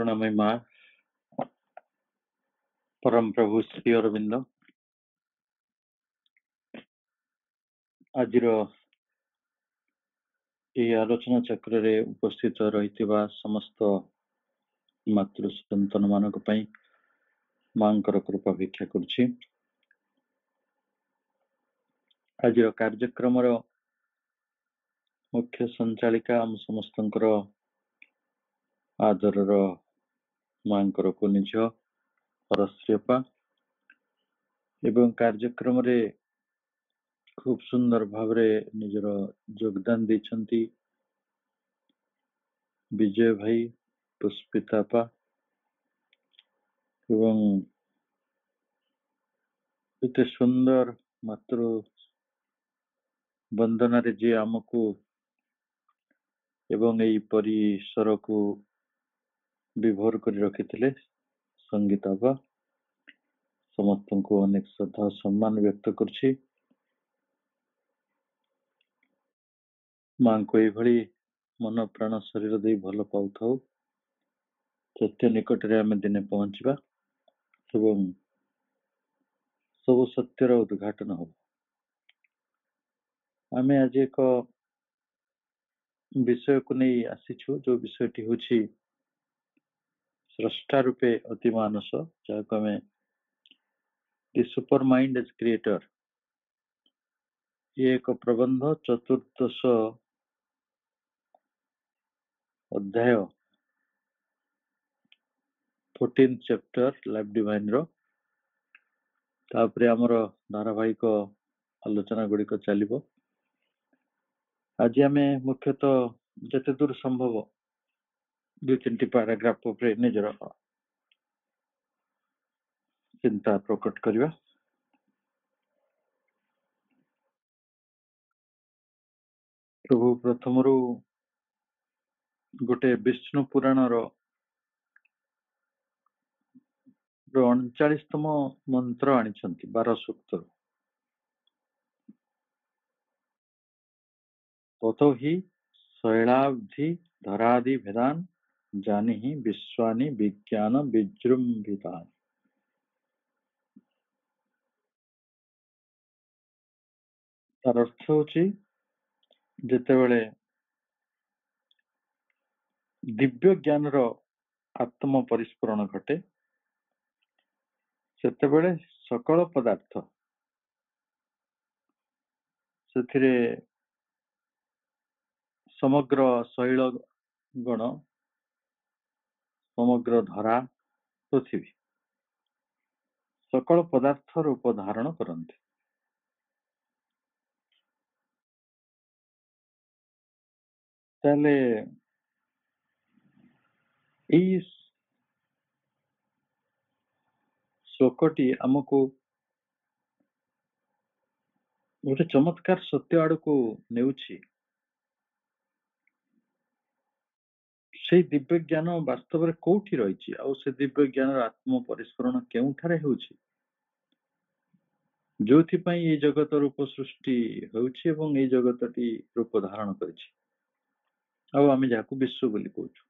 करुणामय माँ परम प्रभु श्री अरविंद आज आलोचना चक्र रे उपस्थित रही समस्त मातृ संतान मानक पई मांकर कृपा भिक्षा करुछि। आज कार्यक्रम मुख्य संचालिका हम समस्तंकर आदर मांकर को निज परश्रियपा एवं कार्यक्रम रे खूब सुंदर भाव निजर योगदान देछंती विजय भाई पुष्पितापा एवं एते सुंदर मातृ वंदना रे जे आमको एवं यही परिसर को विभोर कर रखी संगीताबा समस्त को अनेक श्रद्धा सम्मान व्यक्त करछि। मां को यही मन प्राण शरीर दे भल पाऊ सत्य निकट रे आमे दिने पहुंचबा एवं सब सत्यर उद्घाटन हो। आमे आज एक विषय को नहीं आसीछु जो विषयटी होछि स्रष्टा रूपे अति मानस जहाँ आमे दि सुपर माइंड एज क्रिएटर ये एक प्रबंध चतुर्दश अध्याय 14th चैप्टर लाइफ डिवाइन रो तापरे हमर धारावाहिक आलोचना गुड़िक चलिबो। आज आमे मुख्यतः जते दूर संभव दु तीन पैराग्राफ उपरे निजर चिंता प्रकट करिवा। प्रभु प्रथमरु गोटे विष्णु पुराण रो 39तम मंत्र आनी 12 सूक्त ततो ही शैलाब्धि धरादि भेदान जानी ही विश्वानि विज्ञान विजृंभितान। तार अर्थ होची जेते बेले दिव्य ज्ञान रो आत्म परिस्फुरण घटे सेते बेले सकल पदार्थ सेथिरे समग्र शैल गण समग्र धरा पृथ्वी सकल पदार्थ रूप धारण करते। ताले श्लोकटी आमको गोटे चमत्कार सत्य आड़ को नेउछि। से दिव्य ज्ञान वास्तव में कोठी रही से दिव्य ज्ञान आत्म परिस्फुरण केउठारे होछि जोथि पई ये जगत रूप सृष्टि होछि एवं ये जगतटी रूप धारण करिछि आ आमे जाको विश्व बोली कहूछु।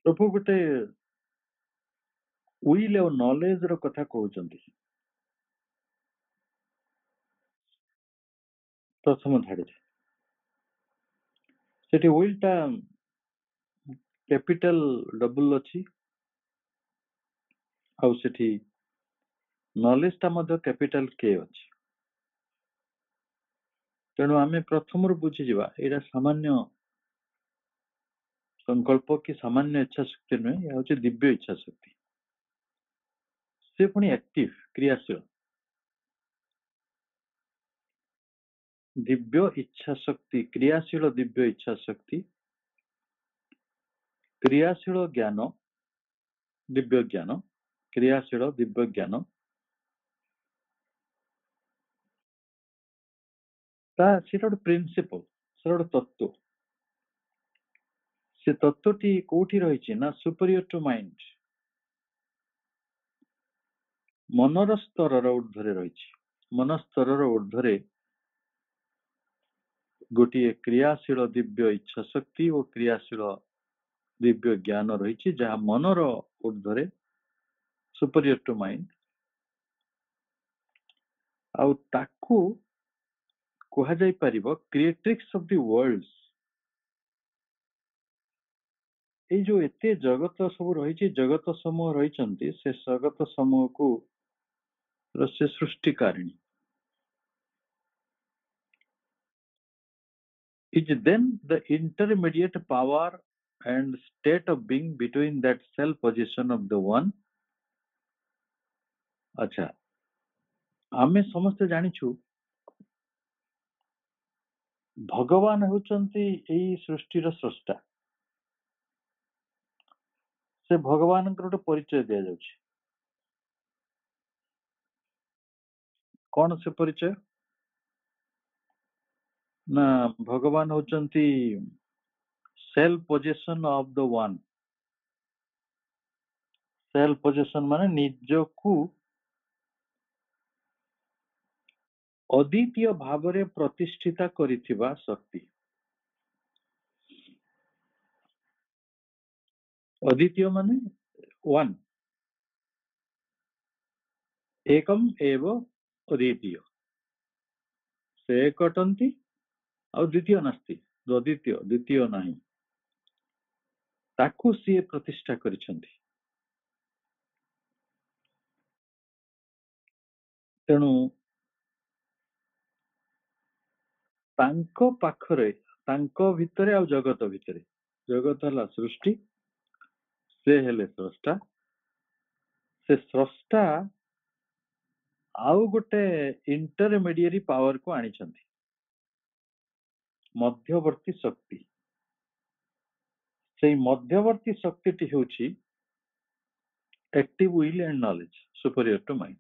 प्रभु गोटे विल और नॉलेज रो कथा कहउचंती। प्रथम धाड़ी सेठी विल टा कैपिटल डबल अछि आ सेठी नॉलेज टा मध्य कैपिटल के अछि। तेणु आमे प्रथम रु बुझी जिबा एरा सामान्य संकल्प की सामान्य इच्छा शक्ति नुहे या होची दिव्य इच्छा शक्ति से पुणी एक्टिव क्रियाशील दिव्य इच्छा शक्ति क्रियाशील दिव्य इच्छा शक्ति क्रियाशील ज्ञान दिव्य ज्ञान क्रियाशील दिव्य ज्ञान ता सेटा गोटे प्रिंसिपल सेटा गोटे तत्व से तत्वटी कोठी रही ना सुपीरियर टू माइंड मनर स्तर ऊर्ध्व रही मन स्तर ऊर्ध्वे गोटे क्रियाशील दिव्य इच्छा शक्ति और क्रियाशील दिव्य ज्ञान रही जहाँ मनर ऊर्ध्वे सुपीरियर टू माइंड आउ ताकू कहा जाई परिबो क्रिएट्रिक्स ऑफ द वर्ल्ड्स। ये जो एते जगत सब रही जगत समूह रही से जगत समूह को से सृष्टिकारिणी is then the intermediate power and state of being between that self position of the one। अच्छा आमे समस्त जानिछु भगवान होचंती एई सृष्टिर स्रष्टा से भगवान गोटे परिचय दिया जाउछि कौन से परिचय ना भगवान होचंती self possession of the one. Self possession माने निजकू अद्वितीय भावरे प्रतिष्ठिता करिथिबा शक्ति। अद्वितीय माने वन एकम एव अद्वितीय से एकटंती और द्वितीय नास्ति द्वितीय द्वितीय नहीं ताकू सी प्रतिष्ठा करिसंती। तेणु तांको पाखरे तांको भितरे आ जगत भितरे जगत हला सृष्टि से हेले स्रष्टा से स्रष्टा आउ गोटे इंटरमीडिएरी पावर को आनी छंती मध्यवर्ती शक्ति से मध्यवर्ती शक्ति टी होची active will and knowledge superior to mind.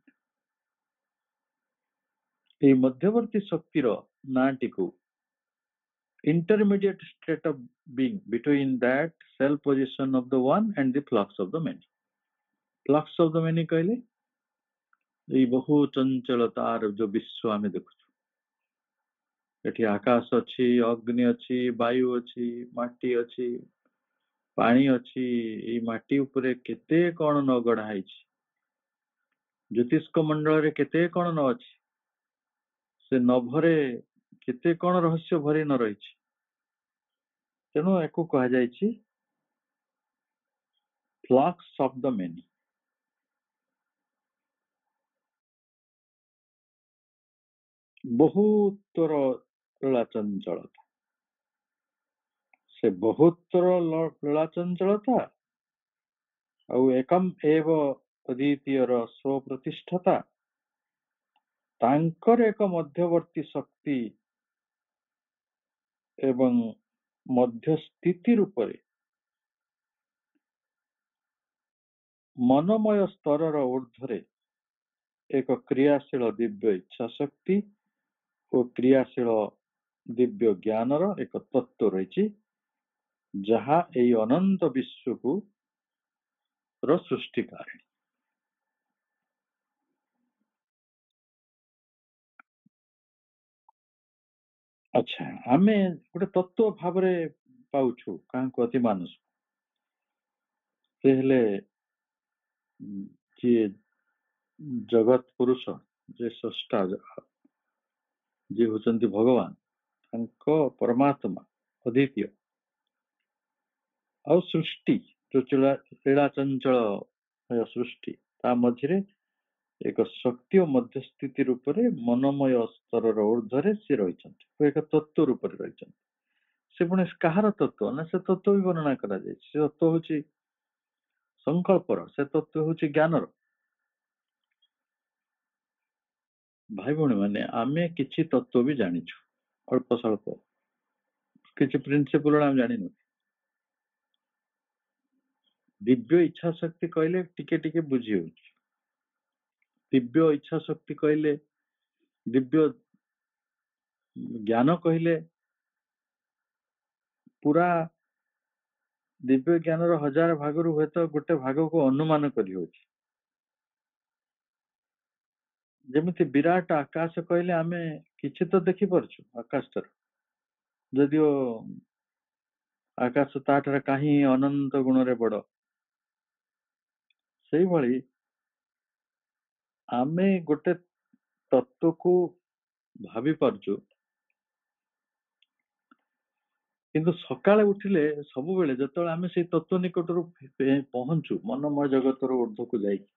ये मध्यवर्ती शक्तिर नाटी को intermediate state of being between that self position of the one and the flux of the many। flux of the many कहले ये बहु चंचलतार जो विश्व आमे देखु एठी आकाश अछि अग्नि अछि वायु अछि माटी अछि पानी अछि ये माटी उपरे केते कोन न गढ़ा हैछि ज्योतिष्क मंडल रे केते कोन न अछि से नभरे केते कोन रहस्य भरी न रहिछि। तेणु एको कहा जायछि फ्लक्स ऑफ द मेनी। बहुतर लीला चंचलता से बहुतर लीला चंचलता और एकम एव अद्वितीय स्वप्रतिष्ठता तांकर एक मध्यवर्ती शक्ति एवं मध्य स्थिति रूपरे मनमय स्तर ऊर्ध्वे एक क्रियाशील दिव्य इच्छा शक्ति और क्रियाशील दिव्य ज्ञानर एक तत्व रही जहा एई अनंत विश्व को सृष्टिकारिणी। अच्छा आमे गोटे तत्व भाव पाउछु क्या अति मानुष से हेले जी जगत पुरुष जे स्रष्टा जी होचंती भगवान तांको परमात्मा अद्वितीय और सृष्टि जो लीला चंचल सृष्टि ता मझिरे एक शक्ति और मध्यस्थिति रूप में मनमय स्तर ऊर्ध्वे से रही एक तत्व रूप रही से पुणी कहार तत्व ना से तत्व भी वर्णना करा जाए से तत्व हूँ संकल्पर से तत्व हूँ ज्ञानर। भाई भौणी मैंने आमे किछि तत्व भी जानिछु अल्प स्वल्प किछि प्रिंसिपल आम जानिनु। दिव्य इच्छा शक्ति कहले टिके टिके बुझी हो दिव्य इच्छा शक्ति कहले दिव्य ज्ञान कहले पूरा दिव्य ज्ञान हजार भाग हुए तो गोटे भाग को अनुमान कर ଯେମିତି ବିରାଟ ଆକାଶ କହିଲେ ଆମେ କିଛି ତ ଦେଖିପାରୁଛୁ ଆକାଶଟାର, ଯଦିଓ ଆକାଶ ତାଠାରୁ କାହିଁ ଅନନ୍ତ ଗୁଣରେ ବଡ। ସେଇଭଳି ଆମେ ଗୋଟେ ତତ୍ଵକୁ ଭାବି ପାରୁଛୁ, କିନ୍ତୁ ସକାଳେ ଉଠିଲେ ସବୁବେଳେ ଯେତେବେଳେ ଆମେ ସେଇ ତତ୍ଵ ନିକଟରୁ ପହଞ୍ଚୁ ମନମୟ ଜଗତର ଊର୍ଦ୍ଧ୍ୱକୁ ଯାଇକି,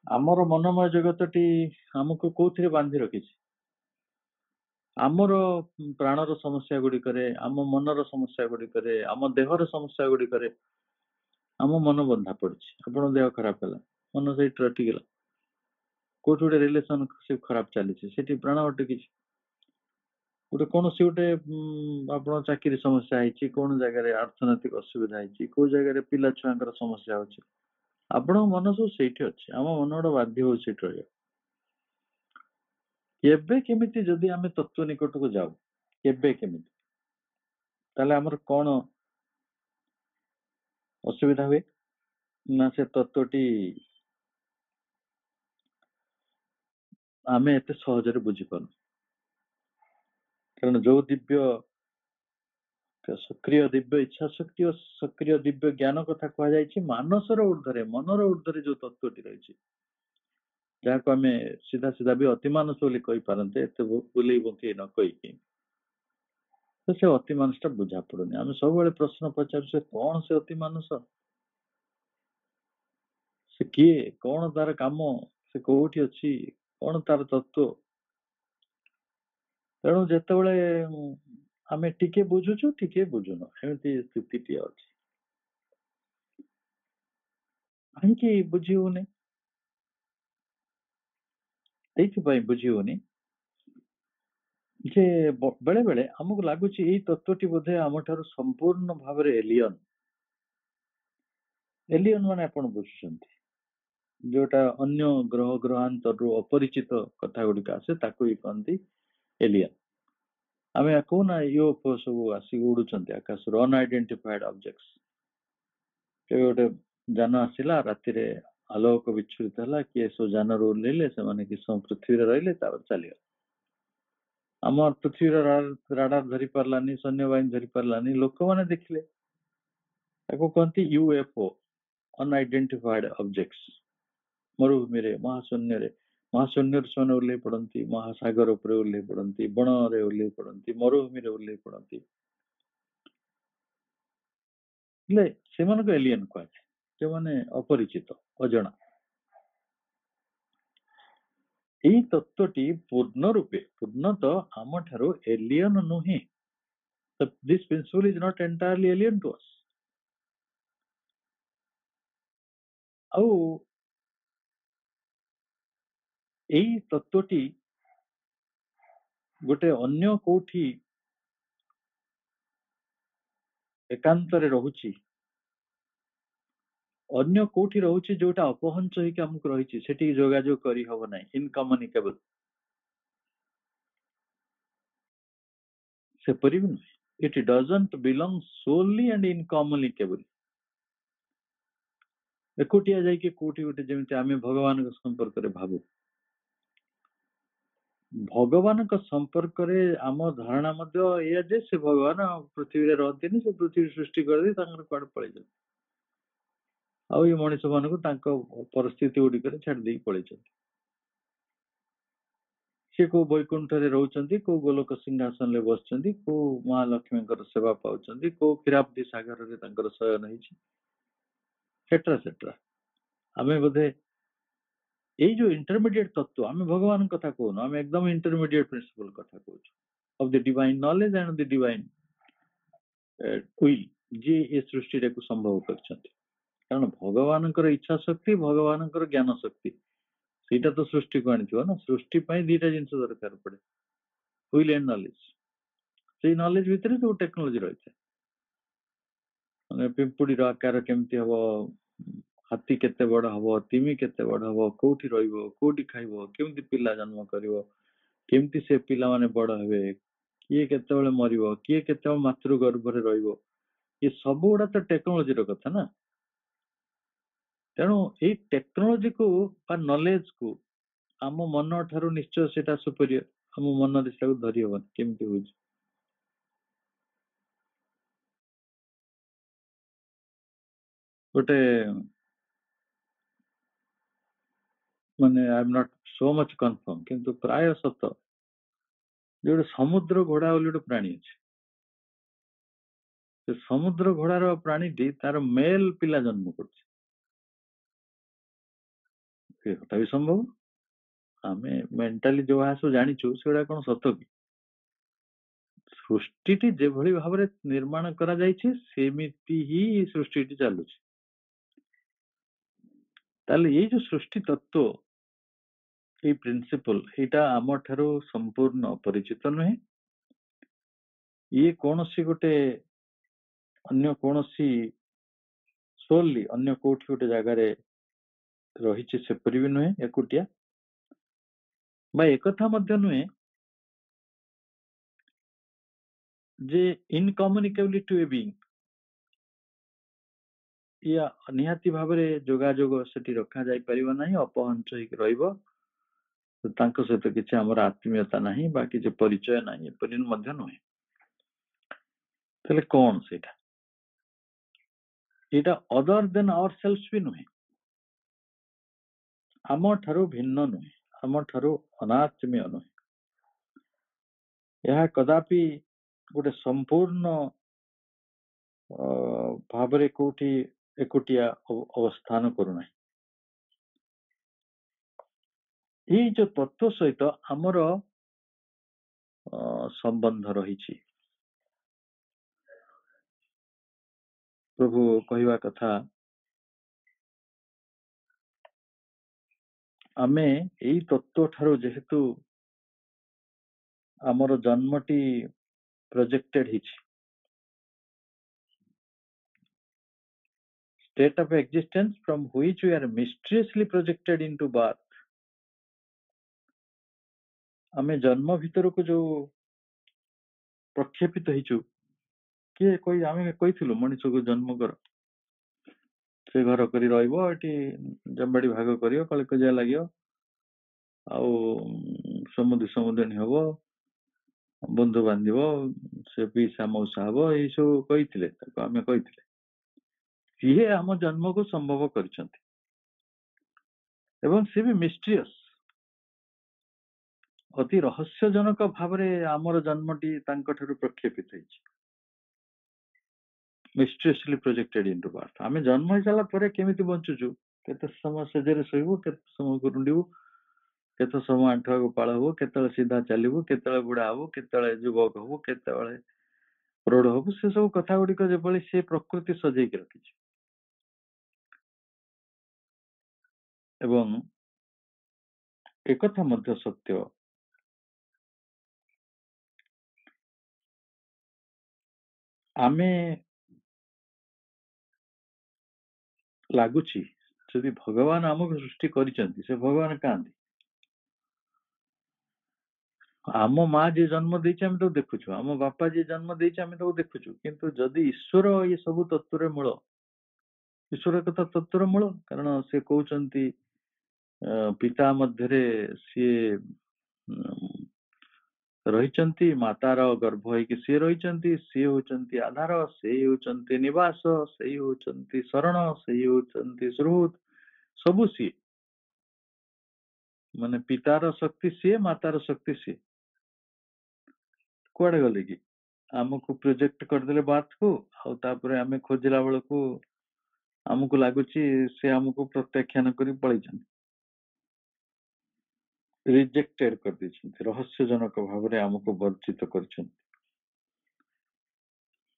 ଆମର ମନମୟ ଜଗତଟି ଆମକୁ କୋଉଥିରେ ବାନ୍ଧି ରଖିଛି? ଆମର ପ୍ରାଣର ସମସ୍ୟା ଗୁଡିକରେ, ଆମ ମନର ସମସ୍ୟା ଗୁଡିକରେ, ଆମ ଦେହର ସମସ୍ୟା ଗୁଡିକରେ ଆମ ମନ ବନ୍ଧା ପଡିଛି। ଆପଣଙ୍କ ଦେହ ଖରାପ ହେଲା, ମନ ସେଇଠି ଅଟିଗଲା। କୋଉଠି ଗୋଟେ ରିଲେସନସିପ ଖରାପ ଚାଲିଛି, ସେଠି ପ୍ରାଣ ଅଟକିଛି। ଗୋଟେ କୌଣସି ଗୋଟେ ଆପଣ ଚାକିରି ସମସ୍ୟା ହେଇଛି, କୋଣ ଜାଗାରେ ଅର୍ଥନୈତିକ ଅସୁବିଧା ହେଇଛି, କୋଉ ଜାଗାରେ ପିଲା ଛୁଆଙ୍କର ସମସ୍ୟା ହଉଛି, ଆପଣଙ୍କ ମନ ସବୁ ସେଇଠି ଅଛି। ଆମ ମନ ଗୋଟେ ବାଧ୍ୟ ହଉଛି ସେଇଠି ରହିବ। କେବେ କେମିତି ଯଦି ଆମେ ତତ୍ଵ ନିକଟକୁ ଯାଉ, କେବେ କେମିତି, ତାହେଲେ ଆମର କଣ ଅସୁବିଧା ହୁଏ ନା, ସେ ତତ୍ଵଟି ଆମେ ଏତେ ସହଜରେ ବୁଝିପାରୁନୁ। କାରଣ ଯୋଉ ଦିବ୍ୟ ସକ୍ରିୟ ଦିବ୍ୟ ଇଚ୍ଛା ଶକ୍ତି ଓ ସକ୍ରିୟ ଦିବ୍ୟ ଜ୍ଞାନ କଥା କୁହାଯାଇଛି, ମାନସର ଊର୍ଦ୍ଧ୍ୱରେ, ମନର ଊର୍ଦ୍ଧ୍ୱରେ ଯୋଉ ତତ୍ଵଟି ରହିଛି, ଯାହାକୁ ଆମେ ସିଧା ସିଧା ବି ଅତିମାନସ ବୋଲି କହିପାରନ୍ତେ, ଏତେ ବୁଲେଇ ବଙ୍କେଇ ନ କହିକି, ତ ସେ ଅତିମାନସ ଟା ବୁଝା ପଡୁନି। ଆମେ ସବୁବେଳେ ପ୍ରଶ୍ନ ପଚାରୁଛୁ, ସେ କଣ ସେ ଅତିମାନସ, ସେ କିଏ, କଣ ତାର କାମ, ସେ କୋଉଠି ଅଛି, କଣ ତାର ତତ୍ଵ? ତେଣୁ ଯେତେବେଳେ ଆମେ ଟିକେ ବୁଝୁଛୁ ଟିକେ ବୁଝୁନୁ, ଏମିତି ସ୍ଥିତିଟି ଅଛି। କାହିଁକି ବୁଝି ହଉନି? ସେଇଥିପାଇଁ ବୁଝି ହଉନି ଯେ ବେଳେ ବେଳେ ଆମକୁ ଲାଗୁଛି ଏଇ ତତ୍ଵଟି ବୋଧେ ଆମଠାରୁ ସମ୍ପୂର୍ଣ୍ଣ ଭାବରେ ଏଲିୟନ। ଏଲିୟନ ମାନେ ଆପଣ ବୁଝୁଛନ୍ତି, ଯୋଉଟା ଅନ୍ୟ ଗ୍ରହ ଗ୍ରହାନ୍ତରରୁ ଅପରିଚିତ କଥା ଗୁଡିକ ଆସେ, ତାକୁ ହିଁ କହନ୍ତି ଏଲିୟନ। ଆମେ କହୁନା ୟୁଏଫଓ ସବୁ ଆସିକି ଉଡୁଛନ୍ତି ଆକାଶରୁ, ଅନଆଇଡେଣ୍ଟିଫାଏଡ ଅବଜେକ୍ଟସ। କେବେ ଗୋଟେ ଯାନ ଆସିଲା, ରାତିରେ ଆଲୋକ ବିଚ୍ଛୁରିତ ହେଲା, କିଏ ସବୁ ଯାନରୁ ଓହ୍ଲେଇଲେ, ସେମାନେ କିଛି ସମୟ ପୃଥିବୀରେ ରହିଲେ, ତାପରେ ଚାଲିଗଲେ। ଆମ ପୃଥିବୀର ରାଡାର ଧରି ପାରିଲାନି, ସୈନ୍ୟବାହିନୀ ଧରି ପାରିଲାନି, ଲୋକମାନେ ଦେଖିଲେ, ତାକୁ କହନ୍ତି ୟୁଏଫଓ, ଅନଆଇଡେଣ୍ଟିଫାଏଡ ଅବଜେକ୍ଟସ। ମରୁଭୂମିରେ, ମହାଶୂନ୍ୟରେ, ମହାଶୂନ୍ୟରୁ ସେମାନେ ଓହ୍ଲେଇ ପଡନ୍ତି, ମହାସାଗର ଉପରେ ଓହ୍ଲେଇ ପଡନ୍ତି, ବଣରେ ଓହ୍ଲେଇ ପଡନ୍ତି, ମରୁଭୂମିରେ ଓହ୍ଲେଇ ପଡନ୍ତି। ହେଲେ ସେମାନଙ୍କୁ ଏଲିୟନ କୁହାଯାଏ, ଯେଉଁମାନେ ଅପରିଚିତ, ଅଜଣା। ଏଇ ତତ୍ଵଟି ପୂର୍ଣ୍ଣ ରୂପେ, ପୂର୍ଣ୍ଣତଃ ଆମ ଠାରୁ ଏଲିୟନ ନୁହେଁ। This principle is not entirely alien to us. ଆଉ ଏଇ ତତ୍ଵଟି ଗୋଟେ ଅନ୍ୟ କୋଉଠି ଏକାନ୍ତରେ ରହୁଛି, ଅନ୍ୟ କୋଉଠି ରହୁଛି ଯୋଉଟା ଅପହଞ୍ଚ ହେଇକି ଆମକୁ ରହିଛି, ସେଠି ଯୋଗାଯୋଗ କରିହବ ନାହିଁ, ଇନକମ୍ୟୁନିକେବଲ। ସେପରି ବି ନୁହେଁ, ଇଟ୍ ଡଜଣ୍ଟ ବିଲଙ୍ଗ ସୋଲି ଆଣ୍ଡ ଇନକମ୍ୟୁନିକେବଲ। ଏକୁଟିଆ ଯାଇକି କୋଉଠି ଗୋଟେ, ଯେମିତି ଆମେ ଭଗବାନଙ୍କ ସମ୍ପର୍କରେ ଭାବୁ, ଭଗବାନଙ୍କ ସମ୍ପର୍କରେ ଆମ ଧାରଣା ମଧ୍ୟ ଏଇଆ ଯେ ସେ ଭଗବାନ ପୃଥିବୀରେ ରହନ୍ତିନି, ସେ ପୃଥିବୀ ସୃଷ୍ଟି କରିଦେଇ ତାଙ୍କର କୁଆଡେ ପଳେଇଛନ୍ତି, ଆଉ ଏଇ ମଣିଷ ମାନଙ୍କୁ ତାଙ୍କ ପରିସ୍ଥିତି ଗୁଡିକରେ ଛାଡି ଦେଇକି ପଳେଇଛନ୍ତି। ସେ କୋଉ ବୈକୁଣ୍ଠରେ ରହୁଛନ୍ତି, କୋଉ ଗୋଲକ ସିଂହାସନରେ ବସିଛନ୍ତି, କୋଉ ମହାଲକ୍ଷ୍ମୀଙ୍କର ସେବା ପାଉଛନ୍ତି, କୋଉ କ୍ଷୀରାବ୍ଦି ସାଗରରେ ତାଙ୍କର ଶୟନ ହେଇଛି, ସେଟ୍ରା ସେଟ୍ରା। ଆମେ ବୋଧେ ଏଇ ଯୋଉ ଇଣ୍ଟରମିଡିଏଟ ତତ୍ଵ, ଆମେ ଭଗବାନଙ୍କ କଥା କହୁନୁ, ଆମେ ଏକଦମ ଇଣ୍ଟରମିଡିଏଟ ପ୍ରିନ୍ସିପଲ କଥା କହୁଛୁ, of the divine knowledge and the divine will, ଯିଏ ଏ ସୃଷ୍ଟିଟାକୁ ସମ୍ଭବ କରିଛନ୍ତି। କାରଣ ଭଗବାନଙ୍କର ଇଚ୍ଛା ଶକ୍ତି, ଭଗବାନଙ୍କର ଜ୍ଞାନ ଶକ୍ତି, ସେଇଟା ତ ସୃଷ୍ଟିକୁ ଆଣିଥିବ ନା। ସୃଷ୍ଟି ପାଇଁ ଦିଟା ଜିନିଷ ଦରକାର ପଡେ, ୱିଲ ଆଣ୍ଡ ନଲେଜ। ସେଇ ନଲେଜ ଭିତରେ ସବୁ ଟେକ୍ନୋଲୋଜି ରହିଥାଏ। ମାନେ ପିମ୍ପୁଡିର ଆକାର କେମିତି ହବ, ହାତୀ କେତେ ବଡ ହବ, ତିମି କେତେ ବଡ ହବ, କୋଉଠି ରହିବ, କୋଉଠି ଖାଇବ, କେମିତି ପିଲା ଜନ୍ମ କରିବ, କେମିତି ସେ ପିଲାମାନେ ବଡ ହେବେ, କିଏ କେତେବେଳେ ମରିବ, କିଏ କେତେବେଳେ ମାତୃ ଗର୍ଭରେ ରହିବ, ଏ ସବୁ ଗୁଡା ତ ଟେକ୍ନୋଲୋଜିର କଥା ନା। ତେଣୁ ଏଇ ଟେକ୍ନୋଲୋଜି କୁ ବା ନଲେଜ କୁ ଆମ ମନ ଠାରୁ ନିଶ୍ଚୟ ସେଇଟା ସୁପରିୟର। ଆମ ମନରେ ସେଟାକୁ ଧରି ହବନି କେମିତି ହଉଛି। ଗୋଟେ ମାନେ I M not so much confirm, କିନ୍ତୁ ପ୍ରାୟ ସତ ଯେ ଗୋଟେ ସମୁଦ୍ର ଘୋଡା ବୋଲି ଗୋଟେ ପ୍ରାଣୀ ଅଛି। ସେ ସମୁଦ୍ର ଘୋଡାର ପ୍ରାଣୀଟି ତାର ମେଲ ପିଲା ଜନ୍ମ କରୁଛି। ସେଟା ବି ସମ୍ଭବ। ଆମେ ମେଣ୍ଟାଲି ଯାହା ସବୁ ଜାଣିଛୁ ସେଗୁଡା କଣ ସତ କି? ସୃଷ୍ଟିଟି ଯେଭଳି ଭାବରେ ନିର୍ମାଣ କରାଯାଇଛି ସେମିତି ହିଁ ସୃଷ୍ଟିଟି ଚାଲୁଛି। ତାହେଲେ ଏଇ ଯୋଉ ସୃଷ୍ଟି ତତ୍ତ୍ୱ, ଏଇ ପ୍ରିନ୍ସିପଲ, ଏଇଟା ଆମ ଠାରୁ ସମ୍ପୂର୍ଣ୍ଣ ପରିଚିତ ନୁହେଁ। ଇଏ କୌଣସି ଗୋଟେ ଅନ୍ୟ କୌଣସି ସୋଲି ଅନ୍ୟ କୋଉଠି ଗୋଟେ ଜାଗାରେ ରହିଛି ସେପରି ବି ନୁହେଁ, ଏକୁଟିଆ। ବା ଏକଥା ମଧ୍ୟ ନୁହେଁ ଯେ ଇନକମ୍ୟୁନିକେବଲ ଟୁ ଏ ବିଙ୍ଗ, ଇଏ ନିହାତି ଭାବରେ ଯୋଗାଯୋଗ ସେଠି ରଖାଯାଇ ପାରିବ ନାହିଁ, ଅପହଞ୍ଚ ହେଇକି ରହିବ। ତାଙ୍କ ସହିତ କିଛି ଆମର ଆତ୍ମୀୟତା ନାହିଁ ବା କିଛି ପରିଚୟ ନାହିଁ, ଏପରି ମଧ୍ୟ ନୁହେଁ। ତାହେଲେ କଣ ସେଇଟା? ଏଇଟା ଅଦର ଦେନ୍ ଆୱାର ସେଲ୍ସ ବି ନୁହେଁ, ଆମ ଠାରୁ ଭିନ୍ନ ନୁହେଁ, ଆମ ଠାରୁ ଅନାତ୍ମୀୟ ନୁହେଁ। ଏହା କଦାପି ଗୋଟେ ସମ୍ପୂର୍ଣ୍ଣ ଭାବରେ କୋଉଠି ଏକୁଟିଆ ଅବସ୍ଥାନ କରୁନାହିଁ। ଏଇ ଯୋଉ ତତ୍ଵ ସହିତ ଆମର ସମ୍ବନ୍ଧ ରହିଛି। ପ୍ରଭୁ କହିବା କଥା, ଆମେ ଏଇ ତତ୍ଵ ଠାରୁ ଯେହେତୁ ଆମର ଜନ୍ମଟି ପ୍ରୋଜେକ୍ଟେଡ ହେଇଛି, state of existence from which we are mysteriously projected into birth, ଆମେ ଜନ୍ମ ଭିତରକୁ ଯୋଉ ପ୍ରକ୍ଷେପିତ ହେଇଛୁ, ଆମେ କହିଥିଲୁ ମଣିଷକୁ ଜନ୍ମ କର, ସେ ଘର କରି ରହିବ, ଏଠି ଜମିବାଡି ଭାଗ କରିବ, କଳିକଜିଆ ଲାଗିବ, ଆଉ ସମୁଦ୍ରୀ ହବ, ବନ୍ଧୁ ବାନ୍ଧିବ, ସେ ପିଇସା ମଉସା ହବ, ଏଇ ସବୁ କହିଥିଲେ, ତାକୁ ଆମେ କହିଥିଲେ। ସିଏ ଆମ ଜନ୍ମକୁ ସମ୍ଭବ କରିଛନ୍ତି ଏବଂ ସେ ବି ମିଷ୍ଟ୍ରିୟସ୍, ଅତି ରହସ୍ୟଜନକ ଭାବରେ ଆମର ଜନ୍ମଟି ତାଙ୍କ ଠାରୁ ପ୍ରକ୍ଷେପିତ ହେଇଛି। ମିଷ୍ଟ୍ରିୟସଲି ପ୍ରୋଜେକ୍ଟେଡ ଇନଟୁ ବାର୍ଥ। ଆମେ ଜନ୍ମ ହେଇସାରିଲା ପରେ କେମିତି ବଞ୍ଚୁଛୁ, କେତେ ସମୟ ଶେଯରେ ଶୋଇବୁ, କେତେ ସମୟ ଗୁରୁଣ୍ଡିବୁ, କେତେ ସମୟ ଆଣ୍ଠୁଆ ଗୋପାଳ ହବୁ, କେତେବେଳେ ସିଧା ଚାଲିବୁ, କେତେବେଳେ ବୁଢା ହବୁ, କେତେବେଳେ ଯୁବକ ହବୁ, କେତେବେଳେ ପ୍ରୌଢ ହବୁ, ସେ ସବୁ କଥା ଗୁଡିକ ଯେଭଳି ସେ ପ୍ରକୃତି ସଜେଇକି ରଖିଛି। ଏବଂ ଏକଥା ମଧ୍ୟ ସତ୍ୟ, ଆମେ ଲାଗୁଛି ଯଦି ଭଗବାନ ଆମକୁ ସୃଷ୍ଟି କରିଛନ୍ତି, ସେ ଭଗବାନ କାହାନ୍ତି? ଆମ ମା ଯିଏ ଜନ୍ମ ଦେଇଛି ଆମେ ତାକୁ ଦେଖୁଛୁ, ଆମ ବାପା ଯିଏ ଜନ୍ମ ଦେଇଛି ଆମେ ତାକୁ ଦେଖୁଛୁ, କିନ୍ତୁ ଯଦି ଈଶ୍ୱର ଏ ସବୁ ତତ୍ଵରେ ମୂଳ, ଈଶ୍ୱର କଥା ତତ୍ଵର ମୂଳ, କାରଣ ସେ କହୁଛନ୍ତି ପିତା ମଧ୍ୟରେ ସିଏ ରହିଛନ୍ତି, ମାତାର ଗର୍ଭ ହେଇକି ସିଏ ରହିଛନ୍ତି, ସିଏ ହଉଛନ୍ତି ଆଧାର, ସେଇ ହଉଛନ୍ତି ନିବାସ, ସେଇ ହଉଛନ୍ତି ଶରଣ, ସେଇ ହଉଛନ୍ତି ସୁହୃତ, ସବୁ ସିଏ। ମାନେ ପିତାର ଶକ୍ତି ସିଏ, ମାତାର ଶକ୍ତି ସିଏ। କୁଆଡେ ଗଲେ କି? ଆମକୁ ପ୍ରୋଜେକ୍ଟ କରିଦେଲେ ବାର୍ଥକୁ, ଆଉ ତାପରେ ଆମେ ଖୋଜିଲା ବେଳକୁ ଆମକୁ ଲାଗୁଛି ସେ ଆମକୁ ପ୍ରତ୍ୟାଖ୍ୟାନ କରି ପଳେଇଛନ୍ତି, ରିଜେକ୍ଟେଡ କରିଦେଇଛନ୍ତି, ରହସ୍ୟଜନକ ଭାବରେ ଆମକୁ ବର୍ଜିତ କରିଛନ୍ତି।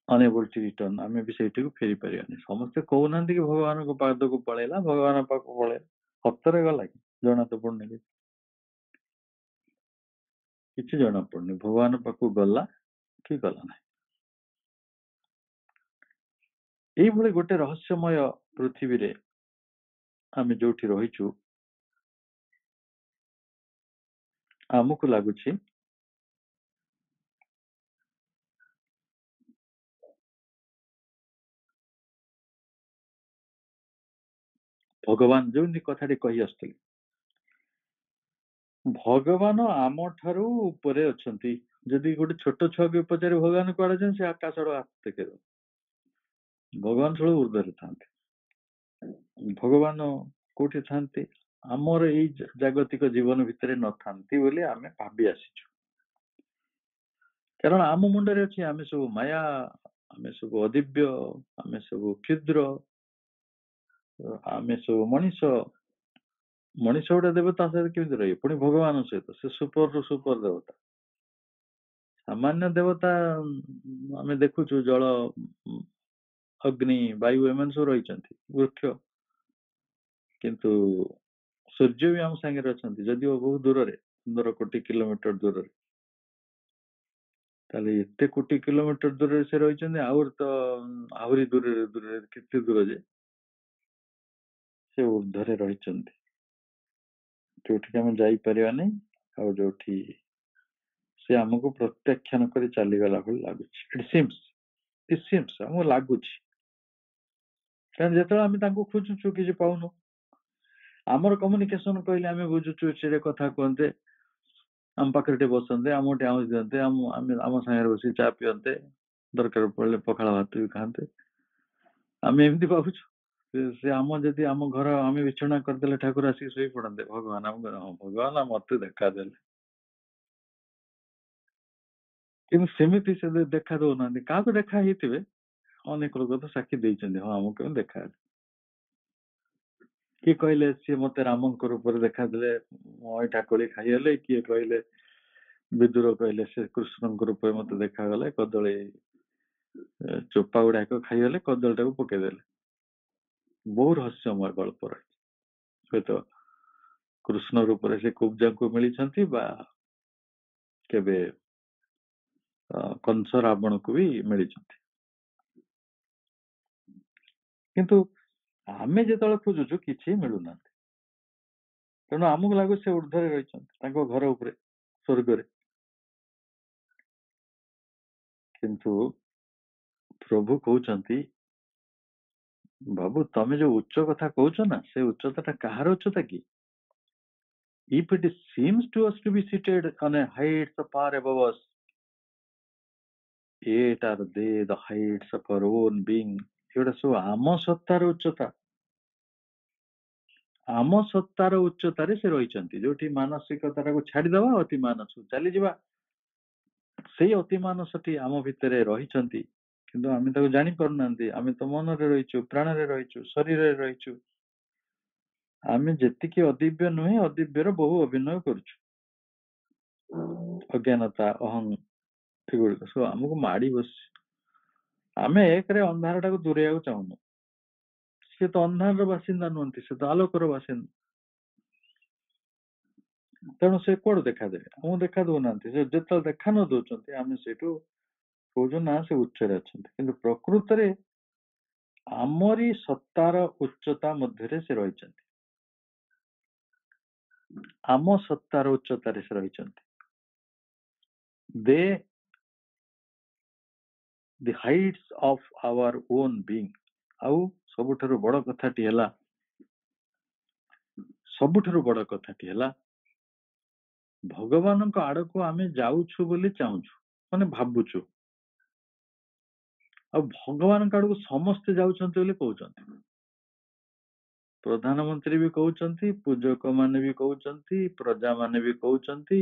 unable to return, ଆମେ ବି ସେଇଠିକୁ ଫେରି ପାରିବାନି। ସମସ୍ତେ କହୁନାହାନ୍ତି କି ଭଗବାନଙ୍କ ପାଦକୁ ପଳେଇଲା, ଭଗବାନ ପାଖକୁ ପଳେଇଲା, ସତରେ ଗଲା କି? ଜଣା ତ ପଡୁନି, କିଛି ଜଣା ପଡୁନି ଭଗବାନ ପାଖକୁ ଗଲା କି ଗଲା ନାହିଁ। ଏଇଭଳି ଗୋଟେ ରହସ୍ୟମୟ ପୃଥିବୀରେ ଆମେ ଯୋଉଠି ରହିଛୁ, ଆମକୁ ଲାଗୁଛି ଭଗବାନ ଯେମିତି କଥାଟି କହି ଆସୁଥିଲେ, ଭଗବାନ ଆମ ଠାରୁ ଉପରେ ଅଛନ୍ତି। ଯଦି ଗୋଟେ ଛୋଟ ଛୁଆକୁ ପଚାରି ଭଗବାନ କୁଆଡେ ଅଛନ୍ତି, ସେ ଆକାଶ ଆଡୁ ହାତ ଦେଖେଇବ। ଭଗବାନ ସବୁ ଉର୍ଦ୍ଧ୍ୱରେ ଥାନ୍ତି। ଭଗବାନ କୋଉଠି ଥାନ୍ତି? ଆମର ଏଇ ଜାଗତିକ ଜୀବନ ଭିତରେ ନଥାନ୍ତି ବୋଲି ଆମେ ଭାବି ଆସିଛୁ। କାରଣ ଆମ ମୁଣ୍ଡରେ ଅଛି ଆମେ ସବୁ ମାୟା, ଆମେ ସବୁ ଅଦିବ୍ୟ, ଆମେ ସବୁ କ୍ଷୁଦ୍ର, ଆମେ ସବୁ ମଣିଷ। ମଣିଷ ଗୋଟେ ଦେବତା ସହିତ କେମିତି ରହିବେ? ପୁଣି ଭଗବାନ ସହିତ, ସେ ସୁପରରୁ ସୁପର ଦେବତା। ସାମାନ୍ୟ ଦେବତା ଆମେ ଦେଖୁଛୁ, ଜଳ, ଅଗ୍ନି, ବାୟୁ, ଏମାନେ ସବୁ ରହିଛନ୍ତି, ବୃକ୍ଷ। କିନ୍ତୁ ସୂର୍ଯ୍ୟ ବି ଆମ ସାଙ୍ଗରେ ଅଛନ୍ତି, ଯଦିଓ ବହୁ ଦୂରରେ, 15 କୋଟି କିଲୋମିଟର ଦୂରରେ। ତାହେଲେ ଏତେ କୋଟି କିଲୋମିଟର ଦୂରରେ ସେ ରହିଛନ୍ତି, ଆହୁରି ଦୂରରେ ଦୂରରେ କେତେ ଦୂର ଯେ ସେ ଉର୍ଦ୍ଧ୍ୱରେ ରହିଛନ୍ତି, ଯୋଉଠିକି ଆମେ ଯାଇପାରିବା ନାହିଁ, ଆଉ ଯୋଉଠି ସେ ଆମକୁ ପ୍ରତ୍ୟାଖ୍ୟାନ କରି ଚାଲିଗଲା ଭଳି ଲାଗୁଛି। ଇଟ୍ ସିମ୍ସ ଆମକୁ ଲାଗୁଛି। କାରଣ ଯେତେବେଳେ ଆମେ ତାଙ୍କୁ ଖୋଜୁଛୁ କିଛି ପାଉନୁ। ଆମର କମ୍ୟୁନିକେସନ କହିଲେ ଆମେ ବୁଝୁଛୁ, ସେ କଥା କୁହନ୍ତେ, ଆମ ପାଖରେ ଟିକେ ବସନ୍ତେ, ଆମକୁ ଟିକେ ଆଉଁସି ଦିଅନ୍ତେ, ଆମ ସାଙ୍ଗରେ ବସି ଚା ପିଅନ୍ତେ, ଦରକାର ପଡ଼ିଲେ ପଖାଳ ଭାତ ବି ଖାଆନ୍ତେ, ଆମେ ଏମିତି ଭାବୁଛୁ। ସେ ଯଦି ଆମ ଘର ଆମେ ବିଛଣା କରିଦେଲେ ଠାକୁର ଆସିକି ଶୋଇ ପଡନ୍ତେ, ଭଗବାନ ଆମକୁ, ହଁ ଭଗବାନ ମତେ ଦେଖାଦେଲେ। କିନ୍ତୁ ସେମିତି ସେ ଦେଖା ଦଉନାହାନ୍ତି। କାହାକୁ ଦେଖା ହେଇଥିବେ, ଅନେକ ଲୋକ ତ ସାକ୍ଷୀ ଦେଇଛନ୍ତି, ହଁ ଆମକୁ କେମିତି ଦେଖାହେଲେ। କିଏ କହିଲେ ସିଏ ମତେ ରାମଙ୍କ ରୂପରେ ଦେଖାଦେଲେ, ମୁଁ ଅଇଁଠା କୋଳି ଖାଇଗଲେ। କିଏ କହିଲେ, ବିଦୁର କହିଲେ ସେ କୃଷ୍ଣଙ୍କ ରୂପରେ ମତେ ଦେଖାଗଲେ, କଦଳୀ ଚୋପା ଗୁଡାକ ଖାଇଗଲେ, କଦଳୀଟାକୁ ପକେଇଦେଲେ। ବହୁ ରହସ୍ୟମୟ ଗଳ୍ପ ରହିଛି। ହୁଏତ କୃଷ୍ଣ ରୂପରେ ସେ କୁବ୍ଜାଙ୍କୁ ମିଳିଛନ୍ତି, ବା କେବେ କଂସ ରାବଣକୁ ବି ମିଳିଛନ୍ତି। କିନ୍ତୁ ଆମେ ଯେତେବେଳେ ଖୋଜୁଛୁ କିଛି ମିଳୁନାହାନ୍ତି, ତେଣୁ ଆମକୁ ଲାଗୁଛି ସେ ଉର୍ଦ୍ଧ୍ୱରେ ରହିଛନ୍ତି, ତାଙ୍କ ଘର ଉପରେ, ସ୍ୱର୍ଗରେ। କିନ୍ତୁ ପ୍ରଭୁ କହୁଛନ୍ତି, ବାବୁ ତମେ ଯୋଉ ଉଚ୍ଚ କଥା କହୁଛ ନା, ସେ ଉଚ୍ଚତାଟା କାହାର ଉଚ୍ଚତା କି? If it seems to us to be seated on a height so far above us, yet are they the heights of our own being. ଏଗୁଡ଼ା ସବୁ ଆମ ସତ୍ତାର ଉଚ୍ଚତା। ଆମ ସତ୍ତାର ଉଚ୍ଚତାରେ ସେ ରହିଛନ୍ତି। ଯୋଉଠି ମାନସିକତାଟାକୁ ଛାଡିଦବା, ଅତି ମାନସକୁ ଚାଲିଯିବା, ସେଇ ଅତି ମାନସଟି ଆମ ଭିତରେ ରହିଛନ୍ତି। କିନ୍ତୁ ଆମେ ତାକୁ ଜାଣିପାରୁନାହାନ୍ତି। ଆମେ ତ ମନରେ ରହିଛୁ, ପ୍ରାଣରେ ରହିଛୁ, ଶରୀରରେ ରହିଛୁ। ଆମେ ଯେତିକି ଅଦିବ୍ୟ ନୁହେଁ, ଅଦିବ୍ୟର ବହୁ ଅଭିନୟ କରୁଛୁ। ଅଜ୍ଞାନତା, ଅହଂ, ଏଗୁଡିକ ସବୁ ଆମକୁ ମାଡି ବସିଛି। ଆମେ ଏକରେ ଅନ୍ଧାରଟାକୁ ଦୂରେଇବାକୁ ଚାହୁଁନୁ। ସେ ତ ଅନ୍ଧାରର ବାସିନ୍ଦା ନୁହନ୍ତି, ସେ ତ ଆଲୋକର ବାସିନ୍ଦା। ତେଣୁ ସେ କୁଆଡୁ ଦେଖାଦେବେ? ଆମକୁ ଦେଖା ଦଉନାହାନ୍ତି। ସେ ଯେତେବେଳେ ଦେଖା ନ ଦଉଛନ୍ତି, ଆମେ ସେଇଠୁ କହୁଛୁ ନା ସେ ଉଚ୍ଚରେ ଅଛନ୍ତି। କିନ୍ତୁ ପ୍ରକୃତରେ ଆମରି ସତ୍ତାର ଉଚ୍ଚତା ମଧ୍ୟରେ ସେ ରହିଛନ୍ତି। ଆମ ସତ୍ତାର ଉଚ୍ଚତାରେ ସେ ରହିଛନ୍ତି। the heights of our own being. ଆଉ ସବୁଠାରୁ ବଡ କଥାଟି ହେଲା, ଭଗବାନଙ୍କ ଆଡକୁ ଆମେ ଯାଉଛୁ ବୋଲି ଚାହୁଁଛୁ, ମାନେ ଭାବୁଛୁ। ଆଉ ଭଗବାନଙ୍କ ଆଡକୁ ସମସ୍ତେ ଯାଉଛନ୍ତି ବୋଲି କହୁଛନ୍ତି। ପ୍ରଧାନମନ୍ତ୍ରୀ ବି କହୁଛନ୍ତି, ପୂଜକ ମାନେ ବି କହୁଛନ୍ତି, ପ୍ରଜା ମାନେ ବି କହୁଛନ୍ତି,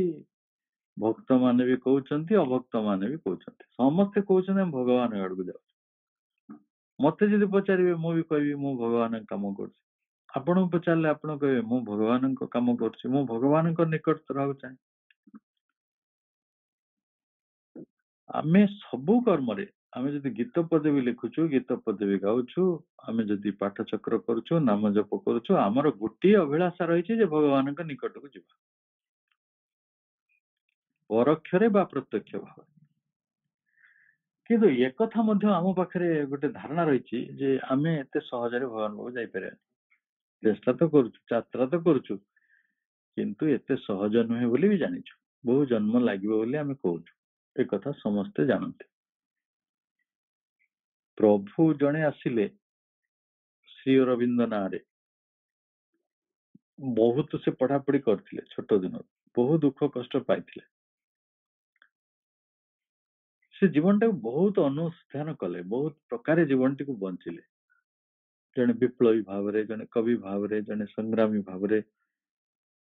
ଭକ୍ତ ମାନେ ବି କହୁଛନ୍ତି, ଅଭକ୍ତ ମାନେ ବି କହୁଛନ୍ତି। ସମସ୍ତେ କହୁଛନ୍ତି ଆମେ ଭଗବାନ ଆଡକୁ ଯାଉଛୁ। ମତେ ଯଦି ପଚାରିବେ, ମୁଁ ବି କହିବି ମୁଁ ଭଗବାନଙ୍କ କାମ କରୁଛି। ଆପଣଙ୍କୁ ପଚାରିଲେ ଆପଣ କହିବେ ମୁଁ ଭଗବାନଙ୍କ କାମ କରୁଛି, ମୁଁ ଭଗବାନଙ୍କ ନିକଟତର ହେବାକୁ ଚାହେଁ। ଆମେ ସବୁ କର୍ମରେ, ଆମେ ଯଦି ଗୀତ ପଦବୀ ଲେଖୁଛୁ, ଗୀତ ପଦବୀ ଗାଉଛୁ, ଆମେ ଯଦି ପାଠ ଚକ୍ର କରୁଛୁ, ନାମ ଜପ କରୁଛୁ, ଆମର ଗୋଟିଏ ଅଭିଳାଷା ରହିଛି ଯେ ଭଗବାନଙ୍କ ନିକଟକୁ ଯିବା, ପରୋକ୍ଷରେ ବା ପ୍ରତ୍ୟକ୍ଷ ଭାବରେ। କିନ୍ତୁ ଏକଥା ମଧ୍ୟ ଆମ ପାଖରେ ଗୋଟେ ଧାରଣା ରହିଛି ଯେ ଆମେ ଏତେ ସହଜରେ ଭଗବାନ ପାଖକୁ ଯାଇପାରିବାନି। ଚେଷ୍ଟା ତ କରୁଛୁ, ଯାତ୍ରା ତ କରୁଛୁ, କିନ୍ତୁ ଏତେ ସହଜ ନୁହେଁ ବୋଲି ବି ଜାଣିଛୁ। ବହୁ ଜନ୍ମ ଲାଗିବ ବୋଲି ଆମେ କହୁଛୁ, ଏ କଥା ସମସ୍ତେ ଜାଣନ୍ତି। ପ୍ରଭୁ ଜଣେ ଆସିଲେ ଶ୍ରୀ ଅରବିନ୍ଦ ନାଁରେ, ବହୁତ ସେ ପଢାପଢି କରିଥିଲେ ଛୋଟ ଦିନରୁ, ବହୁତ ଦୁଃଖ କଷ୍ଟ ପାଇଥିଲେ। ସେ ଜୀବନଟାକୁ ବହୁତ ଅନୁଧ୍ୟାନ କଲେ, ବହୁତ ପ୍ରକାରେ ଜୀବନଟିକୁ ବଞ୍ଚିଲେ। ଜଣେ ବିପ୍ଳବୀ ଭାବରେ, ଜଣେ କବି ଭାବରେ, ଜଣେ ସଂଗ୍ରାମୀ ଭାବରେ,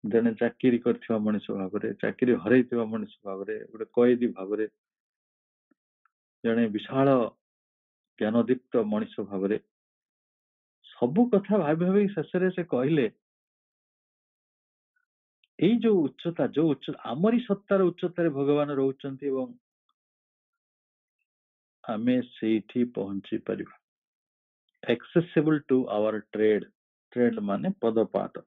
ଜଣେ ଚାକିରି କରିଥିବା ମଣିଷ ଭାବରେ, ଚାକିରି ହରେଇଥିବା ମଣିଷ ଭାବରେ, ଗୋଟେ କଏଦୀ ଭାବରେ, ଜଣେ ବିଶାଳ ଜ୍ଞାନଦୀପ୍ତ ମଣିଷ ଭାବରେ, ସବୁ କଥା ଭାବି ଭାବି ଶେଷରେ ସେ କହିଲେ, ଏଇ ଯୋଉ ଉଚ୍ଚତା, ଆମରି ସତ୍ତାର ଉଚ୍ଚତାରେ ଭଗବାନ ରହୁଛନ୍ତି ଏବଂ ଆମେ ସେଇଠି ପହଞ୍ଚି ପାରିବା। accessible to our trade ମାନେ ପଦପାଦ।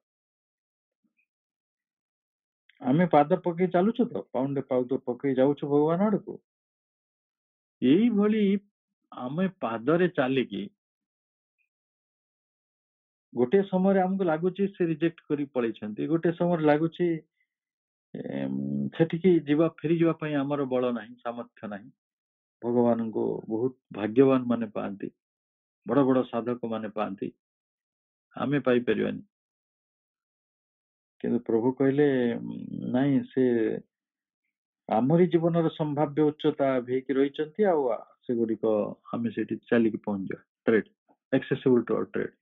ଆମେ ପାଦ ପକେଇ ଚାଲୁଛୁ ତ, ପାଉଣ୍ଡେ ପାଦ ପକେଇ ଯାଉଛୁ ଭଗବାନ ଆଡକୁ। ଏଇଭଳି ଆମେ ପାଦରେ ଚାଲିକି ଗୋଟେ ସମୟରେ ଆମକୁ ଲାଗୁଛି ସେ ରିଜେକ୍ଟ କରି ପଳେଇଛନ୍ତି, ଗୋଟେ ସମୟରେ ଲାଗୁଛି ସେଠିକି ଫେରି ଯିବା ପାଇଁ ଆମର ବଳ ନାହିଁ, ସାମର୍ଥ୍ୟ ନାହିଁ। ଭଗବାନଙ୍କୁ ବହୁତ ଭାଗ୍ୟବାନ ମାନେ ପାଆନ୍ତି, ବଡ ବଡ ସାଧକ ମାନେ ପାଆନ୍ତି, ଆମେ ପାଇପାରିବାନି। କିନ୍ତୁ ପ୍ରଭୁ କହିଲେ ନାଇଁ, ସେ ଆମରି ଜୀବନର ସମ୍ଭାବ୍ୟ ଉଚ୍ଚତା ହେଇକି ରହିଛନ୍ତି, ଆଉ ସେଗୁଡିକ ଆମେ ସେଠି ଚାଲିକି ପହଞ୍ଚିବା। Trade accessible to our trade।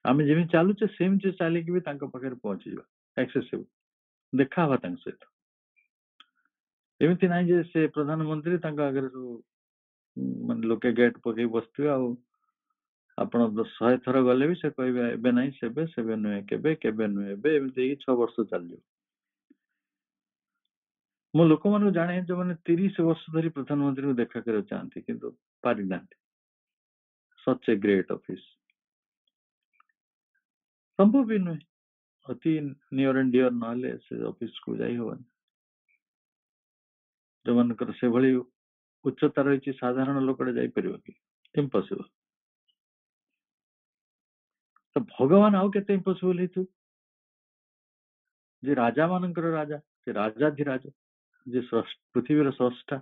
ଆମେ ଯେମିତି ଚାଲୁଛେ ସେମିତି ଚାଲିକି ବି ତାଙ୍କ ପାଖରେ ପହଞ୍ଚିଯିବା, accessible, ଦେଖା ହବା ତାଙ୍କ ସହିତ। ଏମିତି ନାହିଁ ଯେ ସେ ପ୍ରଧାନମନ୍ତ୍ରୀ, ତାଙ୍କ ଆଗରେ ସବୁ ମାନେ ଲୋକେ ଗେଟ୍ ପକେଇ ବସିଥିବେ, ଆଉ ଆପଣ 100 ଥର ଗଲେ ବି ସେ କହିବେ ଏବେ ନାହିଁ ସେବେ, ସେବେ ନୁହେଁ କେବେ, କେବେ ନୁହେଁ ଏବେ, ଏମିତି ହେଇକି 6 ବର୍ଷ ଚାଲିଯିବ। ମୁଁ ଲୋକମାନଙ୍କୁ ଜାଣେ ଯୋଉମାନେ 30 ବର୍ଷ ଧରି ପ୍ରଧାନମନ୍ତ୍ରୀଙ୍କୁ ଦେଖା କରିବାକୁ ଚାହାନ୍ତି କିନ୍ତୁ ପାରିନାହାନ୍ତି। ସଚ୍ ଏ ଗ୍ରେଟ୍ ଅଫିସ୍, ସମ୍ଭବ ବି ନୁହେଁ, ଅତି ନିୟର ଆଣ୍ଡ ଡିୟର ନହେଲେ ସେ ଅଫିସକୁ ଯାଇ ହବନି। ଯୋଉମାନଙ୍କର ସେଭଳି ଉଚ୍ଚତା ରହିଛି, ସାଧାରଣ ଲୋକଟେ ଯାଇପାରିବ କି? ଇମ୍ପସିବଲ। ତ ଭଗବାନ ଆଉ କେତେ ଇମ୍ପସିବଲ ହେଇଥିବ, ଯେ ରାଜା ମାନଙ୍କର ରାଜା, ସେ ରାଜାଧିରାଜ, ଯେ ପୃଥିବୀର ସ୍ରଷ୍ଟା,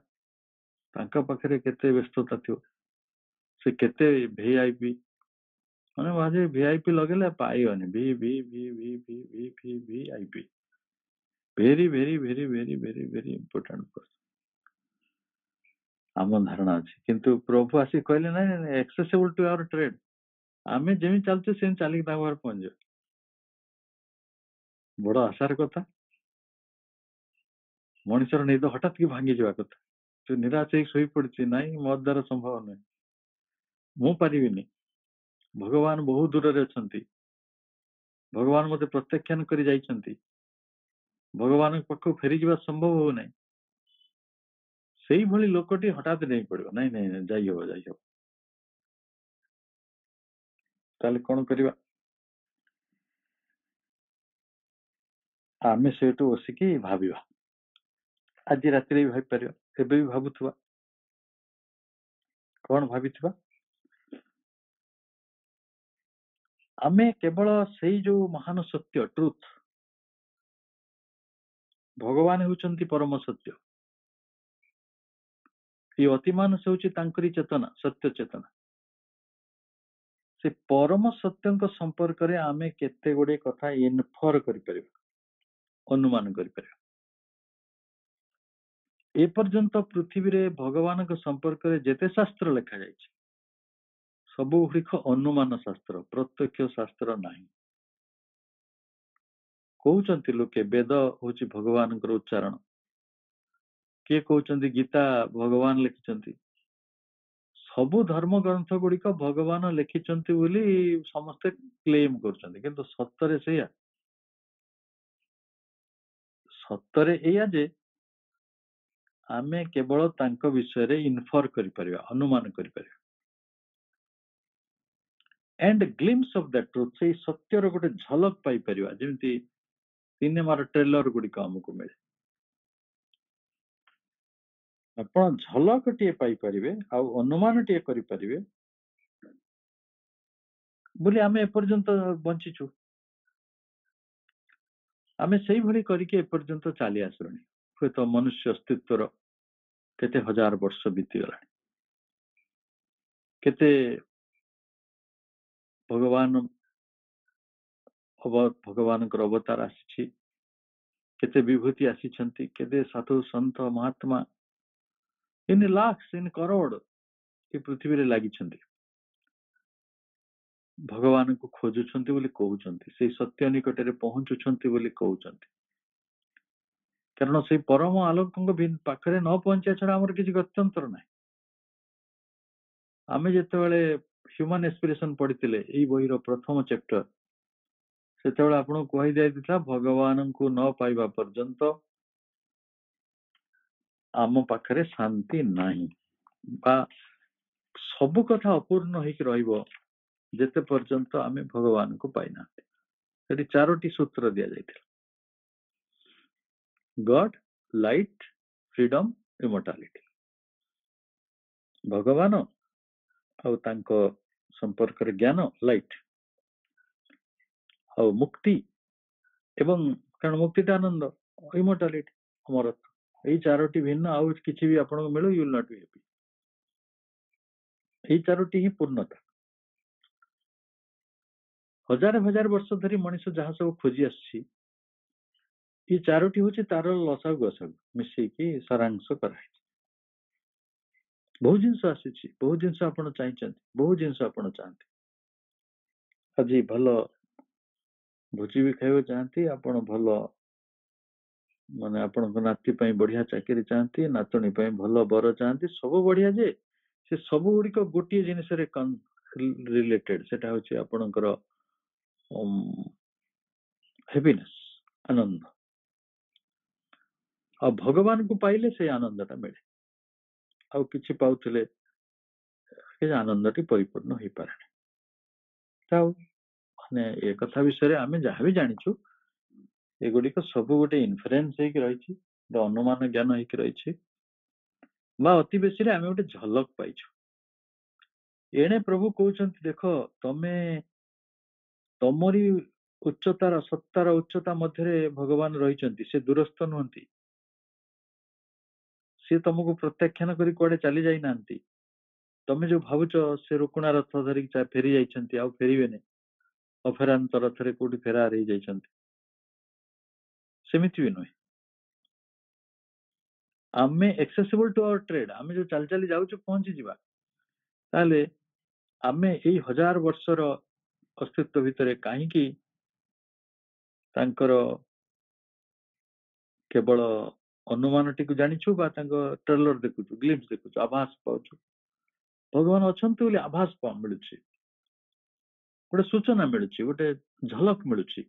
ତାଙ୍କ ପାଖରେ କେତେ ବ୍ୟସ୍ତତା ଥିବ, ସେ କେତେ ଭିଆଇପି, ମାନେ ଭାବେ ଭିଆଇପି ଲଗେଇଲେ ପାଇବନି, V V V V V V V V I P, very very very very very very important person ଆମ ଧାରଣା ଅଛି। କିନ୍ତୁ ପ୍ରଭୁ ଆସି କହିଲେ ନାଇଁ, accessible to our trade, ଆମେ ଯେମିତି ଚାଲୁଛେ ସେମିତି ଚାଲିକି ତାଙ୍କ ପାଖରେ ପହଞ୍ଚିବା। ବଡ ଆଶାର କଥା। ମଣିଷର ନିଦ ହଠାତ୍ କି ଭାଙ୍ଗିଯିବା କଥା, ତୁ ନିରାଶ ହେଇ ଶୋଇପଡିଛି, ନାଇଁ ମୋ ଦ୍ୱାରା ସମ୍ଭବ ନୁହେଁ, ମୁଁ ପାରିବିନି, ଭଗବାନ ବହୁ ଦୂରରେ ଅଛନ୍ତି, ଭଗବାନ ମତେ ପ୍ରତ୍ୟାଖ୍ୟାନ କରି ଯାଇଛନ୍ତି, ଭଗବାନଙ୍କ ପାଖକୁ ଫେରିଯିବା ସମ୍ଭବ ହଉନାହିଁ। ସେଇଭଳି ଲୋକଟି ହଠାତ୍ ନେଇ ପଡିବ, ନାଇଁ ନାଇଁ ନାଇଁ ଯାଇହବ ଯାଇହବ। ତାହେଲେ କଣ କରିବା? ଆମେ ସେଇଠୁ ବସିକି ଭାବିବା, ଆଜି ରାତିରେ ବି ଭାବିପାରିବା, ଏବେ ବି ଭାବୁଥିବା। କଣ ଭାବିଥିବା? ଆମେ କେବଳ ସେଇ ଯୋଉ ମହାନ ସତ୍ୟ, ଟ୍ରୁଥ, ଭଗବାନ ହେଉଛନ୍ତି ପରମ ସତ୍ୟ, ଏଇ ଅତିମାନସ ହେଉଛି ତାଙ୍କରି ଚେତନା, ସତ୍ୟ ଚେତନା। ସେ ପରମ ସତ୍ୟଙ୍କ ସମ୍ପର୍କରେ ଆମେ କେତେ ଗୁଡେ କଥା ଇନଫର କରିପାରିବା, ଅନୁମାନ କରିପାରିବା। ଏପର୍ଯ୍ୟନ୍ତ ପୃଥିବୀରେ ଭଗବାନଙ୍କ ସମ୍ପର୍କରେ ଯେତେ ଶାସ୍ତ୍ର ଲେଖା ଯାଇଛି, ସବୁ ଗୁଡ଼ିକ ଅନୁମାନ ଶାସ୍ତ୍ର, ପ୍ରତ୍ୟକ୍ଷ ଶାସ୍ତ୍ର ନାହିଁ। କହୁଛନ୍ତି ଲୋକେ ବେଦ ହଉଛି ଭଗବାନଙ୍କର ଉଚ୍ଚାରଣ, କିଏ କହୁଛନ୍ତି ଗୀତା ଭଗବାନ ଲେଖିଛନ୍ତି। ସବୁ ଧର୍ମ ଗ୍ରନ୍ଥ ଗୁଡିକ ଭଗବାନ ଲେଖିଛନ୍ତି ବୋଲି ସମସ୍ତେ କ୍ଲେମ କରୁଛନ୍ତି, କିନ୍ତୁ ସତରେ ସେଇଆ? ସତରେ ଏଇଆ ଯେ ଆମେ କେବଳ ତାଙ୍କ ବିଷୟରେ ଇନଫର କରିପାରିବା, ଅନୁମାନ କରିପାରିବା। and glimpse of the truth, ସେଇ ସତ୍ୟର ଗୋଟେ ଝଲକ ପାଇପାରିବା, ଯେମିତି ସିନେମାର ଟ୍ରେଲର ଗୁଡିକ ଆମକୁ ମିଳେ। ଆପଣ ଝଲକଟିଏ ପାଇପାରିବେ ଆଉ ଅନୁମାନଟିଏ କରିପାରିବେ ବୋଲି ଆମେ ଏପର୍ଯ୍ୟନ୍ତ ବଞ୍ଚିଛୁ। ଆମେ ସେଇଭଳି କରିକି ଏପର୍ଯ୍ୟନ୍ତ ଚାଲି ଆସିଲୁଣି। ହୁଏତ ମନୁଷ୍ୟ ଅସ୍ତିତ୍ୱର କେତେ ହଜାର ବର୍ଷ ବିତିଗଲାଣି, କେତେ ଭଗବାନ ଭଗବାନଙ୍କର ଅବତାର ଆସିଛି, କେତେ ବିଭୂତି ଆସିଛନ୍ତି, କେତେ ସାଧୁ ସନ୍ଥ ମହାତ୍ମା ଇନ୍ ଲାକ୍ସ ଇନ୍ କରୋଡ଼ ଏ ପୃଥିବୀରେ ଲାଗିଛନ୍ତି, ଭଗବାନଙ୍କୁ ଖୋଜୁଛନ୍ତି ବୋଲି କହୁଛନ୍ତି, ସେଇ ସତ୍ୟ ନିକଟରେ ପହଞ୍ଚୁଛନ୍ତି ବୋଲି କହୁଛନ୍ତି। କାରଣ ସେଇ ପରମ ଆଲୋକଙ୍କ ପାଖରେ ନ ପହଞ୍ଚିବା ଛଡା ଆମର କିଛି ଗତ୍ୟନ୍ତର ନାହିଁ। ଆମେ ଯେତେବେଳେ ହ୍ୟୁମାନ ଏକ୍ସପ୍ରେସନ ପଢିଥିଲେ ଏଇ ବହିର ପ୍ରଥମ ଚ୍ୟାପ୍ଟର, ସେତେବେଳେ ଆପଣଙ୍କୁ କୁହାଯାଇଥିଲା ଭଗବାନଙ୍କୁ ନ ପାଇବା ପର୍ଯ୍ୟନ୍ତ ଆମ ପାଖରେ ଶାନ୍ତି ନାହିଁ, ବା ସବୁ କଥା ଅପୂର୍ଣ୍ଣ ହେଇକି ରହିବ ଯେତେ ପର୍ଯ୍ୟନ୍ତ ଆମେ ଭଗବାନଙ୍କୁ ପାଇନାହାନ୍ତି। ସେଠି 4ଟି ସୂତ୍ର ଦିଆଯାଇଥିଲା: ଗଡ୍, ଲାଇଟ୍, ଫ୍ରିଡମ୍, ଇମର୍ଟାଲିଟି। ଭଗବାନ ଆଉ ତାଙ୍କ ସମ୍ପର୍କରେ ଜ୍ଞାନ, ଲାଇଟ୍, ଆଉ ମୁକ୍ତି, ଏବଂ କାରଣ ମୁକ୍ତିଟା ଆନନ୍ଦ, ଇମର୍ଟାଲିଟି ଅମରତ୍ୱ। ଏଇ 4ଟି ଭିନ୍ନ, ଆଉ କିଛି ବି ଆପଣଙ୍କୁ ମିଳୁ, you will not be happy. ଏଇ 4ଟି ହିଁ ପୂର୍ଣ୍ଣତା। ହଜାର ହଜାର ବର୍ଷ ଧରି ମଣିଷ ଯାହା ସବୁ ଖୋଜି ଆସିଛି, ଏ 4ଟି ହଉଛି ତାର ଲସାଗୁ ଗସାଗୁ ମିଶେଇକି ସାରାଂଶ କରାହେଇଛି। ବହୁ ଜିନିଷ ଆସିଛି, ବହୁ ଜିନିଷ ଆପଣ ଚାହିଁଛନ୍ତି, ବହୁ ଜିନିଷ ଆପଣ ଚାହାନ୍ତି। ଆଜି ଭଲ ଭୋଜି ବି ଖାଇବାକୁ ଚାହାନ୍ତି, ଆପଣ ଭଲ ମାନେ ଆପଣଙ୍କ ନାତି ପାଇଁ ବଢିଆ ଚାକିରି ଚାହାନ୍ତି, ନାତୁଣୀ ପାଇଁ ଭଲ ବର ଚାହାନ୍ତି, ସବୁ ବଢିଆ, ଯେ ସେ ସବୁ ଗୁଡିକ ଗୋଟିଏ ଜିନିଷରେ ରିଲେଟେଡ, ସେଟା ହଉଛି ଆପଣଙ୍କର ହ୍ୟାପିନେସ୍, ଆନନ୍ଦ। ଆଉ ଭଗବାନଙ୍କୁ ପାଇଲେ ସେଇ ଆନନ୍ଦଟା ମିଳେ। ଆଉ କିଛି ପାଉଥିଲେ ସେ ଆନନ୍ଦଟି ପରିପୂର୍ଣ୍ଣ ହେଇପାରେନି। ଆଉ ମାନେ ଏ କଥା ବିଷୟରେ ଆମେ ଯାହା ବି ଜାଣିଛୁ, ଏଗୁଡିକ ସବୁ ଗୋଟେ ଇନଫରେନ୍ସ ହେଇକି ରହିଛି, ଗୋଟେ ଅନୁମାନ ଜ୍ଞାନ ହେଇକି ରହିଛି, ବା ଅତି ବେଶୀରେ ଆମେ ଗୋଟେ ଝଲକ ପାଇଛୁ। ଏଣେ ପ୍ରଭୁ କହୁଛନ୍ତି, ଦେଖ ତମେ ତମରି ଉଚ୍ଚତାର, ସତ୍ତାର ଉଚ୍ଚତା ମଧ୍ୟରେ ଭଗବାନ ରହିଛନ୍ତି, ସେ ଦୂରସ୍ଥ ନୁହନ୍ତି, ସେ ତମକୁ ପ୍ରତ୍ୟାଖ୍ୟାନ କରି କୁଆଡେ ଚାଲି ଯାଇନାହାନ୍ତି। ତମେ ଯୋଉ ଭାବୁଛ ସେ ରୁକୁଣା ରଥ ଧରିକି ଫେରି ଯାଇଛନ୍ତି, ଆଉ ଫେରିବେନି, ଅଫେରାନ୍ତ ରଥରେ କୋଉଠି ଫେରାର ହେଇଯାଇଛନ୍ତି, ସେମିତି ବି ନୁହେଁ। ଆମେ ଏକ୍ସେସିବଲ ଟୁ ଆୱାର ଟ୍ରେଡ୍, ଆମେ ଯୋଉ ଚାଲି ଚାଲି ଯାଉଛୁ ପହଞ୍ଚିଯିବା, ତାହେଲେ ଆମେ ଏଇ 1000 ବର୍ଷର ଅସ୍ତିତ୍ୱ ଭିତରେ କାହିଁକି ତାଙ୍କର କେବଳ ଅନୁମାନଟିକୁ ଜାଣିଛୁ, ବା ତାଙ୍କ ଟ୍ରେଲର ଦେଖୁଛୁ, ଗ୍ଲିମ୍ସ ଦେଖୁଛୁ, ଆଭାସ ପାଉଛୁ। ଭଗବାନ ଅଛନ୍ତି ବୋଲି ଆଭାସ ମିଳୁଛି, ଗୋଟେ ସୂଚନା ମିଳୁଛି, ଗୋଟେ ଝଲକ ମିଳୁଛି,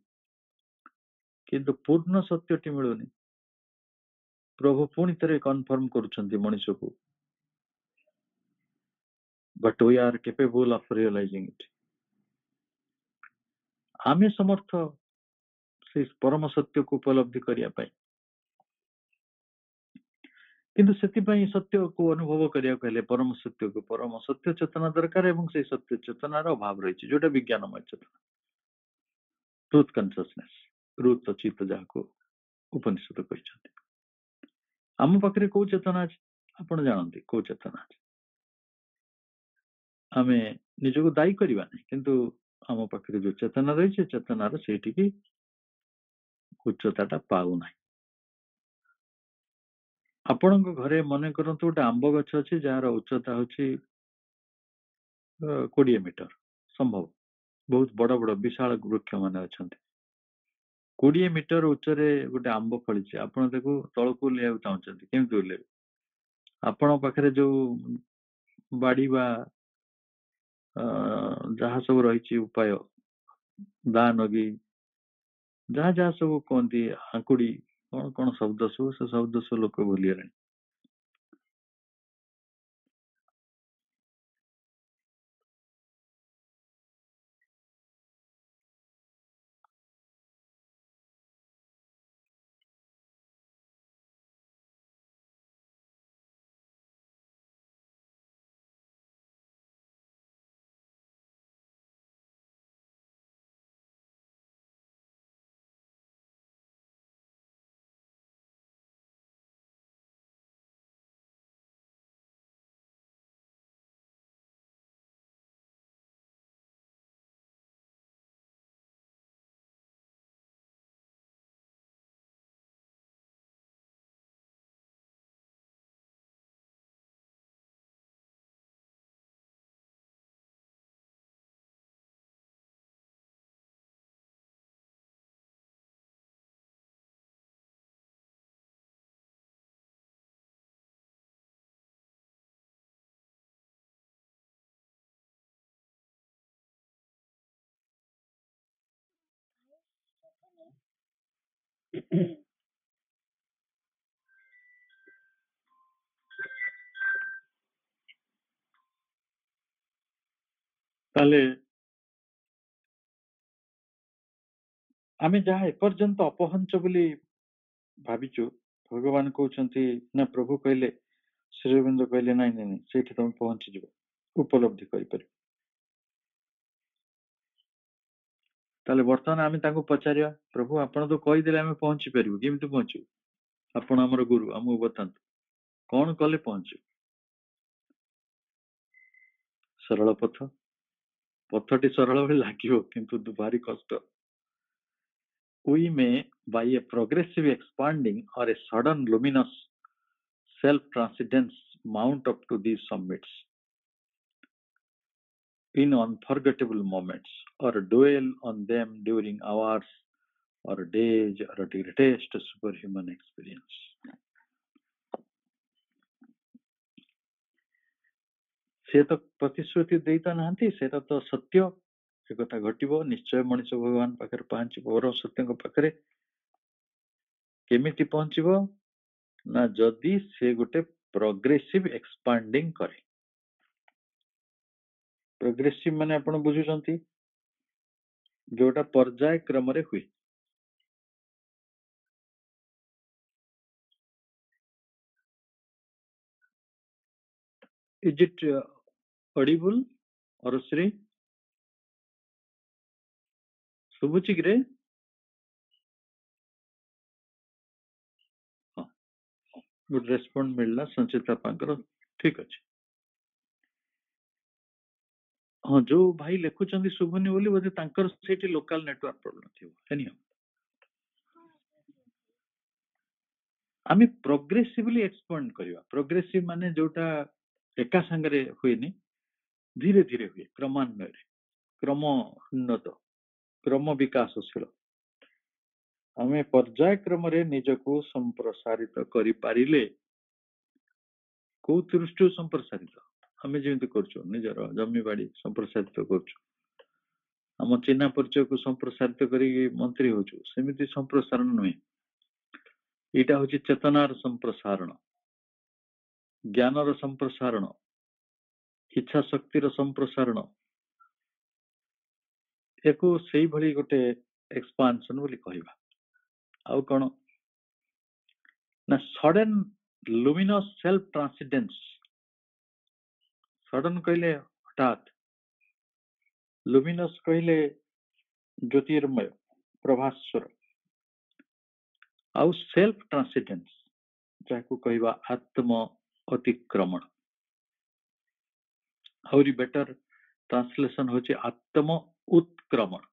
କିନ୍ତୁ ପୂର୍ଣ୍ଣ ସତ୍ୟଟି ମିଳୁନି। ପ୍ରଭୁ ପୁଣି ଥରେ କନଫର୍ମ କରୁଛନ୍ତି ମଣିଷକୁ, ବଟ୍ वी आर କେପେବଲ ଅଫ ରିଅଲାଇଜିଂ ଇଟ୍। ଆମେ ସମର୍ଥ ସେଇ ପରମ ସତ୍ୟକୁ ଉପଲବ୍ଧି କରିବା ପାଇଁ, କିନ୍ତୁ ସେଥିପାଇଁ ସତ୍ୟକୁ ଅନୁଭବ କରିବାକୁ ହେଲେ ପରମ ସତ୍ୟ ଚେତନା ଦରକାର, ଏବଂ ସେଇ ସତ୍ୟ ଚେତନାର ଅଭାବ ରହିଛି, ଯୋଉଟା ବିଜ୍ଞାନମୟ ଚେତନା, ଟ୍ରୁଥ କନସିୟସନେସ୍, ଟ୍ରୁଥ ଚିତ, ଯାହାକୁ ଉପନିଷଦ କହିଛନ୍ତି। ଆମ ପାଖରେ କୋଉ ଚେତନା ଅଛି ଆପଣ ଜାଣନ୍ତି? କୋଉ ଚେତନା ଅଛି? ଆମେ ନିଜକୁ ଦାୟୀ କରିବା ନାହିଁ, କିନ୍ତୁ ଆମ ପାଖରେ ଯୋଉ ଚେତନା ରହିଛି, ଚେତନାର ସେଇଠିକି ଉଚ୍ଚତାଟା ପାଉନାହିଁ। ଆପଣଙ୍କ ଘରେ ମନେ କରନ୍ତୁ ଗୋଟେ ଆମ୍ବ ଗଛ ଅଛି, ଯାହାର ଉଚ୍ଚତା ହଉଛି 20 ମିଟର, ସମ୍ଭବ, ବହୁତ ବଡ ବଡ ବିଶାଳ ବୃକ୍ଷ ମାନେ ଅଛନ୍ତି। 20 ମିଟର ଉଚ୍ଚରେ ଗୋଟେ ଆମ୍ବ ଫଳିଛି, ଆପଣ ତାକୁ ତଳକୁ ଓହ୍ଲେଇବାକୁ ଚାହୁଁଛନ୍ତି, କେମିତି ଓହ୍ଲେଇବେ? ଆପଣଙ୍କ ପାଖରେ ଯୋଉ ବାଡି ବା ଯାହା ସବୁ ରହିଛି ଉପାୟ, ଦା ନଗି, ଯାହା ଯାହା ସବୁ କୁହନ୍ତି, ହାଙ୍କୁଡି, କଣ କଣ ଶବ୍ଦ ସବୁ, ସେ ଶବ୍ଦ ସବୁ ଲୋକ ଭୁଲିଗଲେଣି। ताले आमे जहाँ एपर्यंत अपहंच बोली भाविचु भगवान कहते ना प्रभु कहले श्री अरविंद कहले नाई नाई से तुम पहुंची जीव उपलब्धि कर ताले वर्तमान आमे ताको पचारिया प्रभु आपण तो कहि देले आमे पहुंची परिबु केमिति पहुंचू आपण हमर गुरु हमु बतांतु कौन कले पहुंचू सरल पथ पथटी सरल भली लागियो किंतु भारी कष्ट we may by a progressive expanding or a sudden luminous self transcendence mount up to these summits in unforgettable moments or dwell on them during hours or days or a greatest superhuman experience. से तो प्रतिश्रुति देता नांती से तो सत्य से कथा घटिबो निश्चय मनुष्य भगवान पाखरे पहुंचबो और सत्यଙ୍କ पाखरे केमिति पहुंचबो ना जदि से गोटे प्रोग्रेसिव एक्सपांडिंग करे प्रोग्रेसिव माने आपण बुझुचंती जोटा पर्याय क्रम रे हुए इज इट ऑडिबल और श्री सुबुची रे गुड रेस्पॉन्ड मिलला संचिता पाकर ठीक अछि हां जो भाई लेखुचंदी सुबनी बोली बोधे तांकर सेठी लोकल नेटवर्क प्रॉब्लम थिबो एनी आमे प्रोग्रेसिवली एक्सपांड करिवा प्रोग्रेसिव माने जोटा एका संगरे हुएनी धीरे धीरे हुए क्रमान्वय क्रम उन्नत क्रम विकासशील आमे पर्याय क्रम रे निजको संप्रसारित करि पारिले को दृष्टि संप्रसारित आमे जेंति करछु निजर जमी बाड़ी संप्रसारित करछु हम चिन्हा परिचय को संप्रसारित करी मंत्री होछु सेमिति संप्रसारण नय एटा होची चेतनार संप्रसारण ज्ञानर संप्रसारण इच्छा शक्तिर संप्रसारण एको सेही भली गोटे एक्सपांशन बोली कहबा आउ कोन ना sudden luminous self transcendence sudden कहले हठात लुमिनस कहले ज्योतिर्मय प्रभास्वर आउ सेल्फ ट्रांसेंडेंस जाको कहबा आत्म अतिक्रमण आउरी बेटर ट्रांसलेशन होचे आत्म उत्क्रमण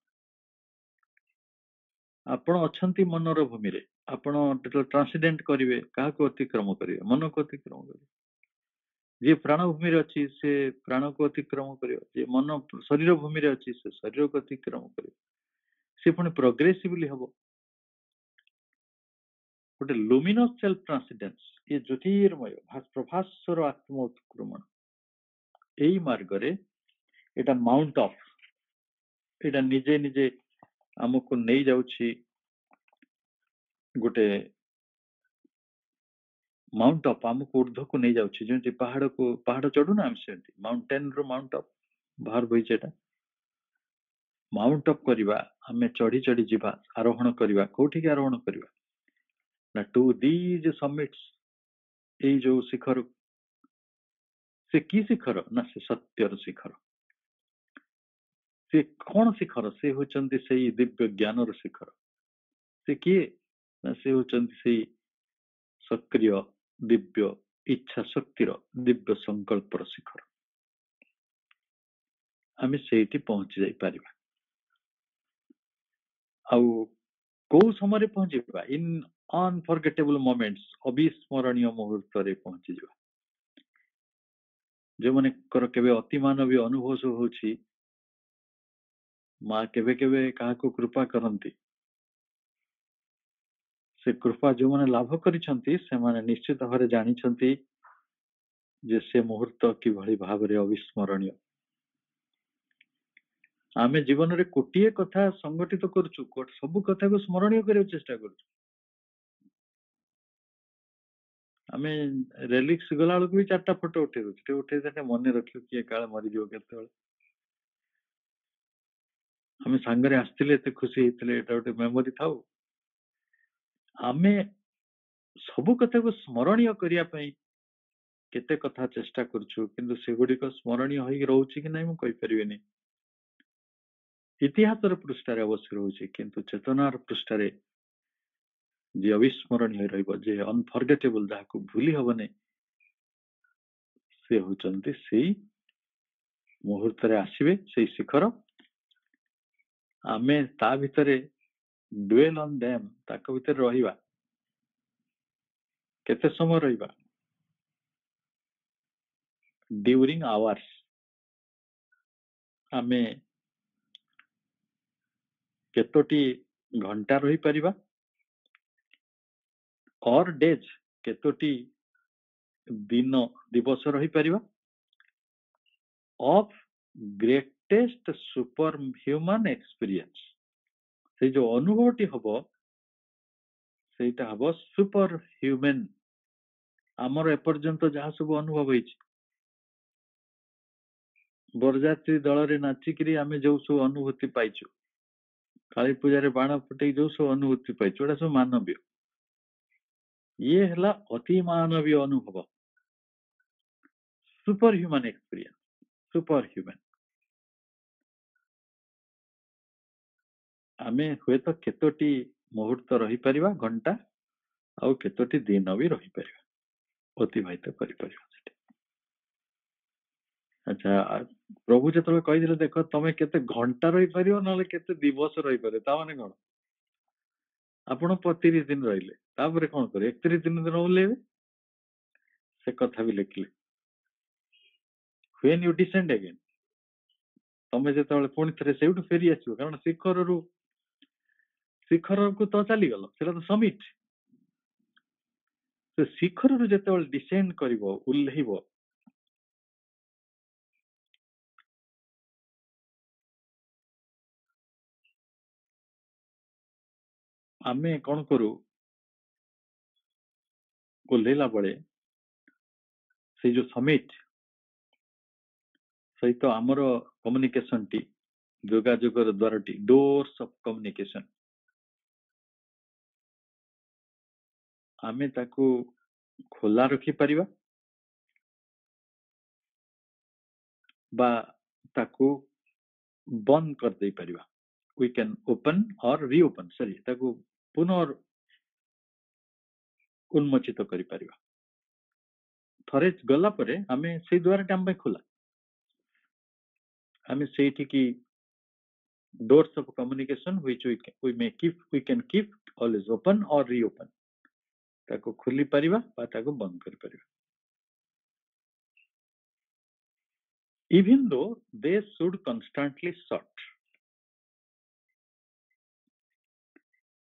आपण अछंती मनर भूमि रे आपण ट्रांसेंडेंट करिवे का को अतिक्रम करिवे मन को अतिक्रम करिवे जे प्राण भूमि रे अछि से प्राण को अतिक्रम करियो जे मन शरीर भूमि रे अछि से शरीर को अतिक्रम करियो से पुनी प्रोग्रेसिवली हबो गोटे लुमिनस सेल्फ ट्रांसेंडेंस ये ज्योतिर्मय प्रभास्वर आत्म उत्क्रमण एई मार्ग रे एटा माउंट ऑफ एटा निजे निजे हमको नहीं जाउछि गोटे माउंट ऑफ हमको ऊर्ध्व को नहीं जाउछि जेंति पहाड़ चढ़ु ना हम सेंति माउंटेन रो माउंट ऑफ बाहर बई जेटा माउंट ऑफ करिवा हमें चढ़ी चढ़ी जीवा आरोहण करिवा कोठी के आरोहण करिवा ना टू दीज समिट्स ए जो शिखर से की शिखर ना से सत्यर शिखर से कौन शिखर से होचंती से दिव्य ज्ञान रो शिखर से किए ना से होचंती से सक्रिय दिव्य इच्छा शक्तिर दिव्य संकल्पर शिखर आमे सेठी पहुंची जाई पारिबा आउ को समय रे पहुंचीबा इन अनफॉरगेटेबल मोमेंट्स अविस्मरणीय मुहूर्त रे पहुंची जाबा जे माने कर केबे अति मानवीय अनुभव सो होछि मां केबे केबे काहा को कृपा करंती से कृपा जो माने लाभ करिसंती से माने निश्चित भारे जानि छंती जे से मुहूर्त कि भली भाव रे अविस्मरणीय आमे जीवन रे कोटिए कथा संगठित करछु सब कथा को स्मरणीय करे चेष्टा करछु आमे रेलिक्स गला बेलू भी चारटा फोटो उठे उठे मन रखियो किए काल मरी जो केते आमे सांगरे आस्तिले एते खुशी हेतले एटा गोटे मेमोरी थाउ आमे सब कथा को स्मरणीय करिया पई केते कथा चेष्टा करछु किंतु सेगुडी को स्मरणीय होई रहउछि कि नै म कहि परिबेनी इतिहासर पृष्ठारे अवश्य रहउछि किंतु चेतनार पृष्ठारे जे अविस्मरणीय रहइबो जे अनफॉरगेटेबल जाहाको भूली हबने से होचंती सेई मुहूर्त रे आसीबे सेई शिखर आमे ता भितरे ड्वेल ऑन देम ताको भितरे रहिबा केते समय रहिबा ड्यूरिंग आवर्स आमे केतोटी घंटा रही परिबा और डेज केतोटी दिन दिवस रही परिबा of greatest super human experience से जो अनुभवटी हबो सेटा हबो सुपर ह्यूमन आमर एपर्यंत जहाँ सब अनुभव होइछि बरजात्री दल रे नाचिकरी आमे जो सब अनुभूति पाइछु काली पूजा रे बाण फुटे जो सब अनुभूति पाइछु एटा सब मानवीय ये हला अति मानवीय अनुभव super human experience super human आमे हुए तो केतोटी मुहूर्त रही परिबा घंटा आउ केतोटी दिन भी रही परिबा अतिबाहित करि परिबा अच्छा प्रभु जो कही देख तुम केते घंटा रही पार ना केते दिवस रही पारे ता माने कौन आपण 30 दिन रहिले तापर कौन करे 31 दिन ओल्लेबे से कथा भी लिखले व्हेन यू डिसेंड अगेन तुम जो पुणी थे से फेरी आसो कारण शिखर को तो चली गल से तो समिट से शिखर रु जो डिसेंड कर उल्लेब आमे कौन करू ओल्लेला बेले से जो समिट सहित आमर कम्युनिकेशन टी जोगाजोगर द्वारा टी डोर्स ऑफ कम्युनिकेशन आमे ताकू खोला रखी परिबा बा ताकू बंद कर दे परिबा वी कैन ओपन और रीओपन सॉरी ताकू पुनः उन्मोचित करि परिबा थरे गला परे आमे से द्वारा टाइम पे खोला आमे सेठी की doors of communication which we can keep always open or reopen ताको खुली परिबा बा ताको बंद करि परिबा even though they should constantly shut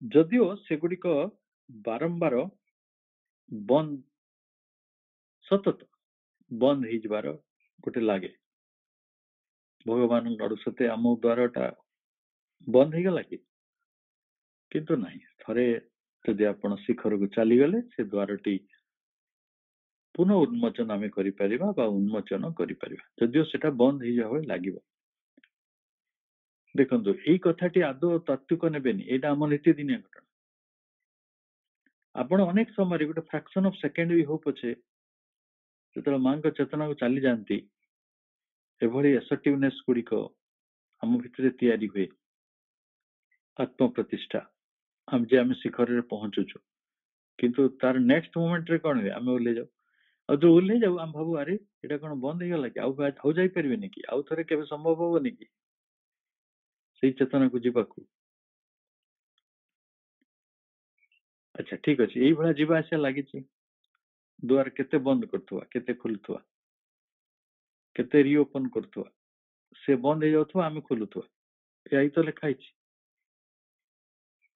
जदियो सेगुडी को बारंबार बंद सतत बंद ही जबार गोटे लागे भगवान लड़ू सते आम द्वारटा बंद ही गला कि किंतु नहीं थरे जदि आपण शिखर को चली गले से द्वारटी पुनः उन्मोचन आमे करि परिबा बा उन्मोचन करि परिबा जदियो सेटा बंद ही जावे लागिबो देखंतु एई कथाटी आदो तात्विक नेबेनी एटा हम नीति दिनिया घटना आपण अनेक समय गोटे फ्रैक्शन ऑफ सेकेंड भी हो पछे जतरा मां को चेतना को चली जानती एभली एसर्टिवनेस गुडी को हम भितरे तैयारी हुए आत्म प्रतिष्ठा हम जे हम शिखर रे पहुंचु किंतु तार नेक्स्ट मोमेंट रे कोन रे हम ओले जाऊ आ जो ओले जाऊ हम भाबू अरे एटा कोन बंद हे गला कि आउ जाई परबे कि आउ थरे केबे संभव होबो कि सेई चेतना को जीवाकू अच्छा ठीक अछि एई भला जीवा आसे लागि छि द्वार केते बंद करथुवा केते खुलथुवा केते रीओपन करथुवा से बंद हे जाउथुवा हम खुलुथुवा एई तो लिखा छि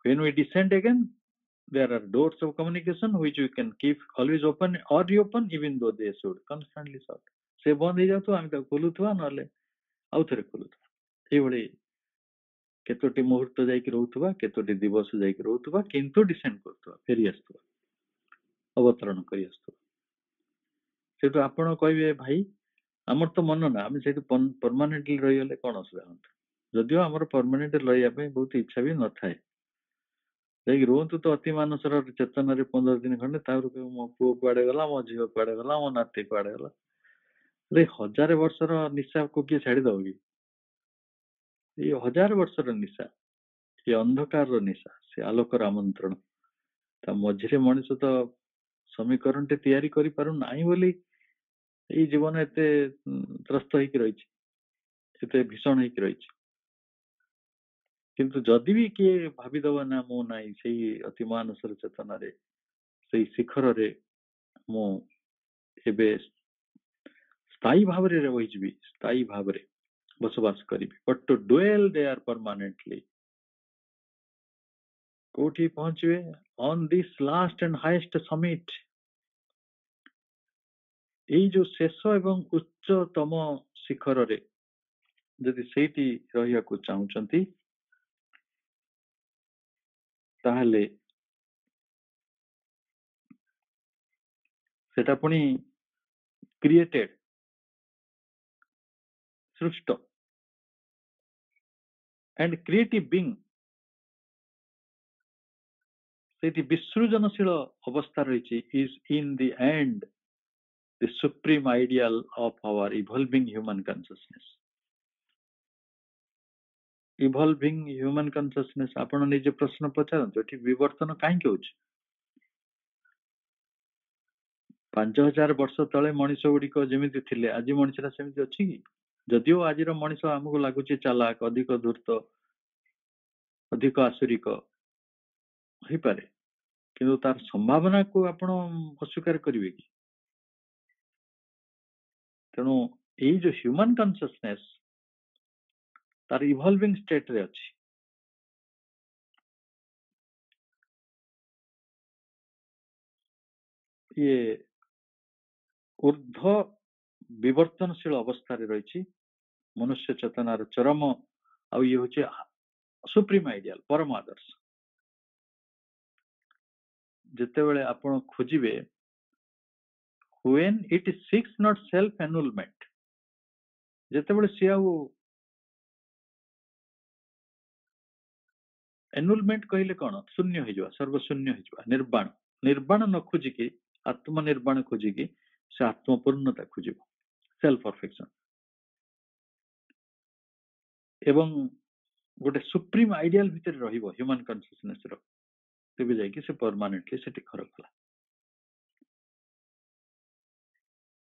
when we descend again there are doors of communication which we can keep always open or reopen even though they should constantly shut से बंद हे जाउथुवा हम त खुलुथुवा नले आउ थरे खुलुथुवा ଏଇଭଳି କେତୋଟି ମୁହୂର୍ତ୍ତ ଯାଇକି ରହୁଥିବା, କେତୋଟି ଦିବସ ଯାଇକି ରହୁଥିବା, କିନ୍ତୁ ଡିସେଣ୍ଡ କରୁଥିବା, ଫେରି ଆସୁଥିବା, ଅବତରଣ କରି ଆସୁଥିବା। ସେଠୁ ଆପଣ କହିବେ ଭାଇ ଆମର ତ ମନ ନା, ଆମେ ସେଇଠୁ ପରମାନେଣ୍ଟଲି ରହିଗଲେ କଣ ଅସୁବିଧା ହୁଅନ୍ତା? ଯଦିଓ ଆମର ପରମାନେଣ୍ଟ ରହିବା ପାଇଁ ବହୁତ ଇଚ୍ଛା ବି ନଥାଏ, ଯାଇକି ରୁହନ୍ତୁ ତ ଅତି ମାନସର ଚେତନାରେ 15 ଦିନ ଖଣ୍ଡେ, ତାପରେ କହିବ ମୋ ପୁଅ କୁଆଡେ ଗଲା, ମୋ ଝିଅ କୁଆଡେ ଗଲା, ମୋ ନାତି କୁଆଡେ ଗଲା। 1000 ବର୍ଷର ନିଶାକୁ କିଏ ଛାଡିଦବ କି? ଏଇ 1000 ବର୍ଷର ନିଶା, ଏ ଅନ୍ଧକାରର ନିଶା, ସେ ଆଲୋକର ଆମନ୍ତ୍ରଣ, ତା ମଝିରେ ମଣିଷ ତ ସମୀକରଣଟେ ତିଆରି କରିପାରୁନାହିଁ ବୋଲି ଏଇ ଜୀବନ ଏତେ ତ୍ରସ୍ତ ହେଇକି ରହିଛି, ଏତେ ଭୀଷଣ ହେଇକି ରହିଛି। କିନ୍ତୁ ଯଦି ବି କିଏ ଭାବିଦବ ନା ମୁଁ ନାହିଁ, ସେଇ ଅତି ମାନସର ଚେତନାରେ, ସେଇ ଶିଖରରେ ମୁଁ ଏବେ ସ୍ଥାୟୀ ଭାବରେ ରହିଯିବି, ସ୍ଥାୟୀ ଭାବରେ ବସବାସ କରିବି, but to dwell there permanently, କୋଉଠି ପହଞ୍ଚିବେ? On this last and highest summit, ଏଇ ଯୋଉ ଶେଷ ଏବଂ ଉଚ୍ଚତମ ଶିଖରରେ ଯଦି ସେଇଠି ରହିବାକୁ ଚାହୁଁଛନ୍ତି, ତାହେଲେ ସେଟା ପୁଣି କ୍ରିଏଟେଡ, ସୃଷ୍ଟ, and creative being, ସେଇଠି ବିସୃଜନଶୀଳ ଅବସ୍ଥା ରହିଛି, is in the end the supreme ideal of our evolving human consciousness. Evolving human consciousness, ଆପଣ ନିଜେ ପ୍ରଶ୍ନ ପଚାରନ୍ତୁ, ଏଠି ବିବର୍ତ୍ତନ କାହିଁକି ହଉଛି? 5000 ବର୍ଷ ତଳେ ମଣିଷ ଗୁଡିକ ଯେମିତି ଥିଲେ, ଆଜି ମଣିଷଟା ସେମିତି ଅଛି କି? ଯଦିଓ ଆଜିର ମଣିଷ ଆମକୁ ଲାଗୁଛି ଚାଲାକ, ଅଧିକ ଧୂର୍ତ୍ତ, ଅଧିକ ଆସୁରିକ ହେଇପାରେ, କିନ୍ତୁ ତାର ସମ୍ଭାବନାକୁ ଆପଣ ଅସ୍ୱୀକାର କରିବେ କି? ତେଣୁ ଏଇ ଯୋଉ ହ୍ୟୁମାନ କନସିୟସନେସ୍ ତାର ଇଭଲଭିଂ ଷ୍ଟେଟ ରେ ଅଛି। ଇଏ ଊର୍ଦ୍ଧ୍ୱ ବିବର୍ତ୍ତନଶୀଳ ଅବସ୍ଥାରେ ରହିଛି, ମନୁଷ୍ୟ ଚେତନାର ଚରମ, ଆଉ ଇଏ ହଉଛି ସୁପ୍ରିମ ଆଇଡିଆଲ, ପରମ ଆଦର୍ଶ। ଯେତେବେଳେ ଆପଣ ଖୋଜିବେ when it seeks not self annulment, ଯେତେବେଳେ ସିଏ ଆଉ annulment କହିଲେ କଣ? ଶୂନ୍ୟ ହେଇଯିବା, ସର୍ବଶୂନ୍ୟ ହେଇଯିବା, ନିର୍ବାଣ। ନିର୍ବାଣ ନ ଖୋଜିକି, ଆତ୍ମ ନିର୍ବାଣ ଖୋଜିକି ସେ ଆତ୍ମପୂର୍ଣ୍ଣତା ଖୋଜିବ, ସେଲ୍ଫ ପରଫେକ୍ସନ, ଏବଂ ଗୋଟେ ସୁପ୍ରିମ ଆଇଡିଆଲ ଭିତରେ ରହିବ ହ୍ୟୁମାନ କନସିୟସନେସ ର, ତେବେ ଯାଇକି ସେ ପରମାନେଣ୍ଟଲି ସେଠି ଘର କଲା।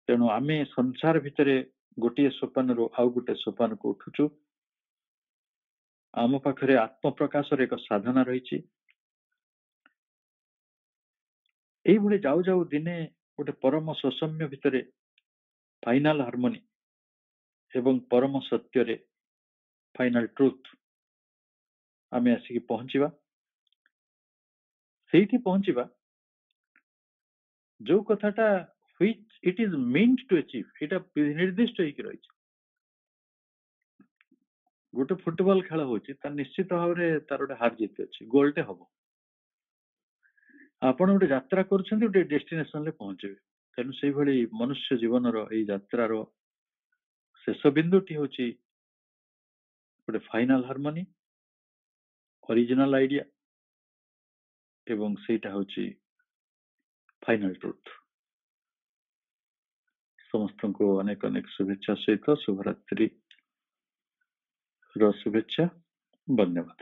ତେଣୁ ଆମେ ସଂସାର ଭିତରେ ଗୋଟିଏ ସୋପାନରୁ ଆଉ ଗୋଟେ ସୋପାନକୁ ଉଠୁଛୁ। ଆମ ପାଖରେ ଆତ୍ମପ୍ରକାଶର ଏକ ସାଧନା ରହିଛି। এইଭଳି ଯାଉ ଯାଉ ଦିନେ ଗୋଟେ ପରମ ସୌମ୍ୟ ଭିତରେ ଫାଇନାଲ ହାରମୋନି ଏବଂ ପରମ ସତ୍ୟରେ ଫାଇନାଲ ଟ୍ରୁଥ ଆମେ ଆସିକି ପହଞ୍ଚିବା। ସେଇଠି ପହଞ୍ଚିବା ଯୋଉ କଥାଟା which it is meant to achieve, এটা ନିର୍ଦ୍ଦିଷ୍ଟ ହେଇକି ରହିଛି। ଗୋଟେ ଫୁଟବଲ ଖେଳ ହଉଛି, ତାର ନିଶ୍ଚିତ ଭାବରେ ତାର ଗୋଟେ ହାର ଜିତ ଅଛି, ଗୋଲଟେ ହବ। ଆପଣ ଗୋଟେ ଯାତ୍ରା କରୁଛନ୍ତି, ଗୋଟେ ଡେଷ୍ଟିନେସନରେ ପହଞ୍ଚିବେ। ତେଣୁ ସେଇଭଳି ମନୁଷ୍ୟ ଜୀବନର ଏଇ ଯାତ୍ରାର ଶେଷ ବିନ୍ଦୁଟି ହଉଛି ଗୋଟେ ଫାଇନାଲ ହାରମୋନି, ଅରିଜିନାଲ ଆଇଡିଆ, ଏବଂ ସେଇଟା ହଉଛି ଫାଇନାଲ ଟ୍ରୁଥ। ସମସ୍ତଙ୍କୁ ଅନେକ ଅନେକ ଶୁଭେଚ୍ଛା ସହିତ ଶୁଭରାତ୍ରି ର ଶୁଭେଚ୍ଛା, ଧନ୍ୟବାଦ।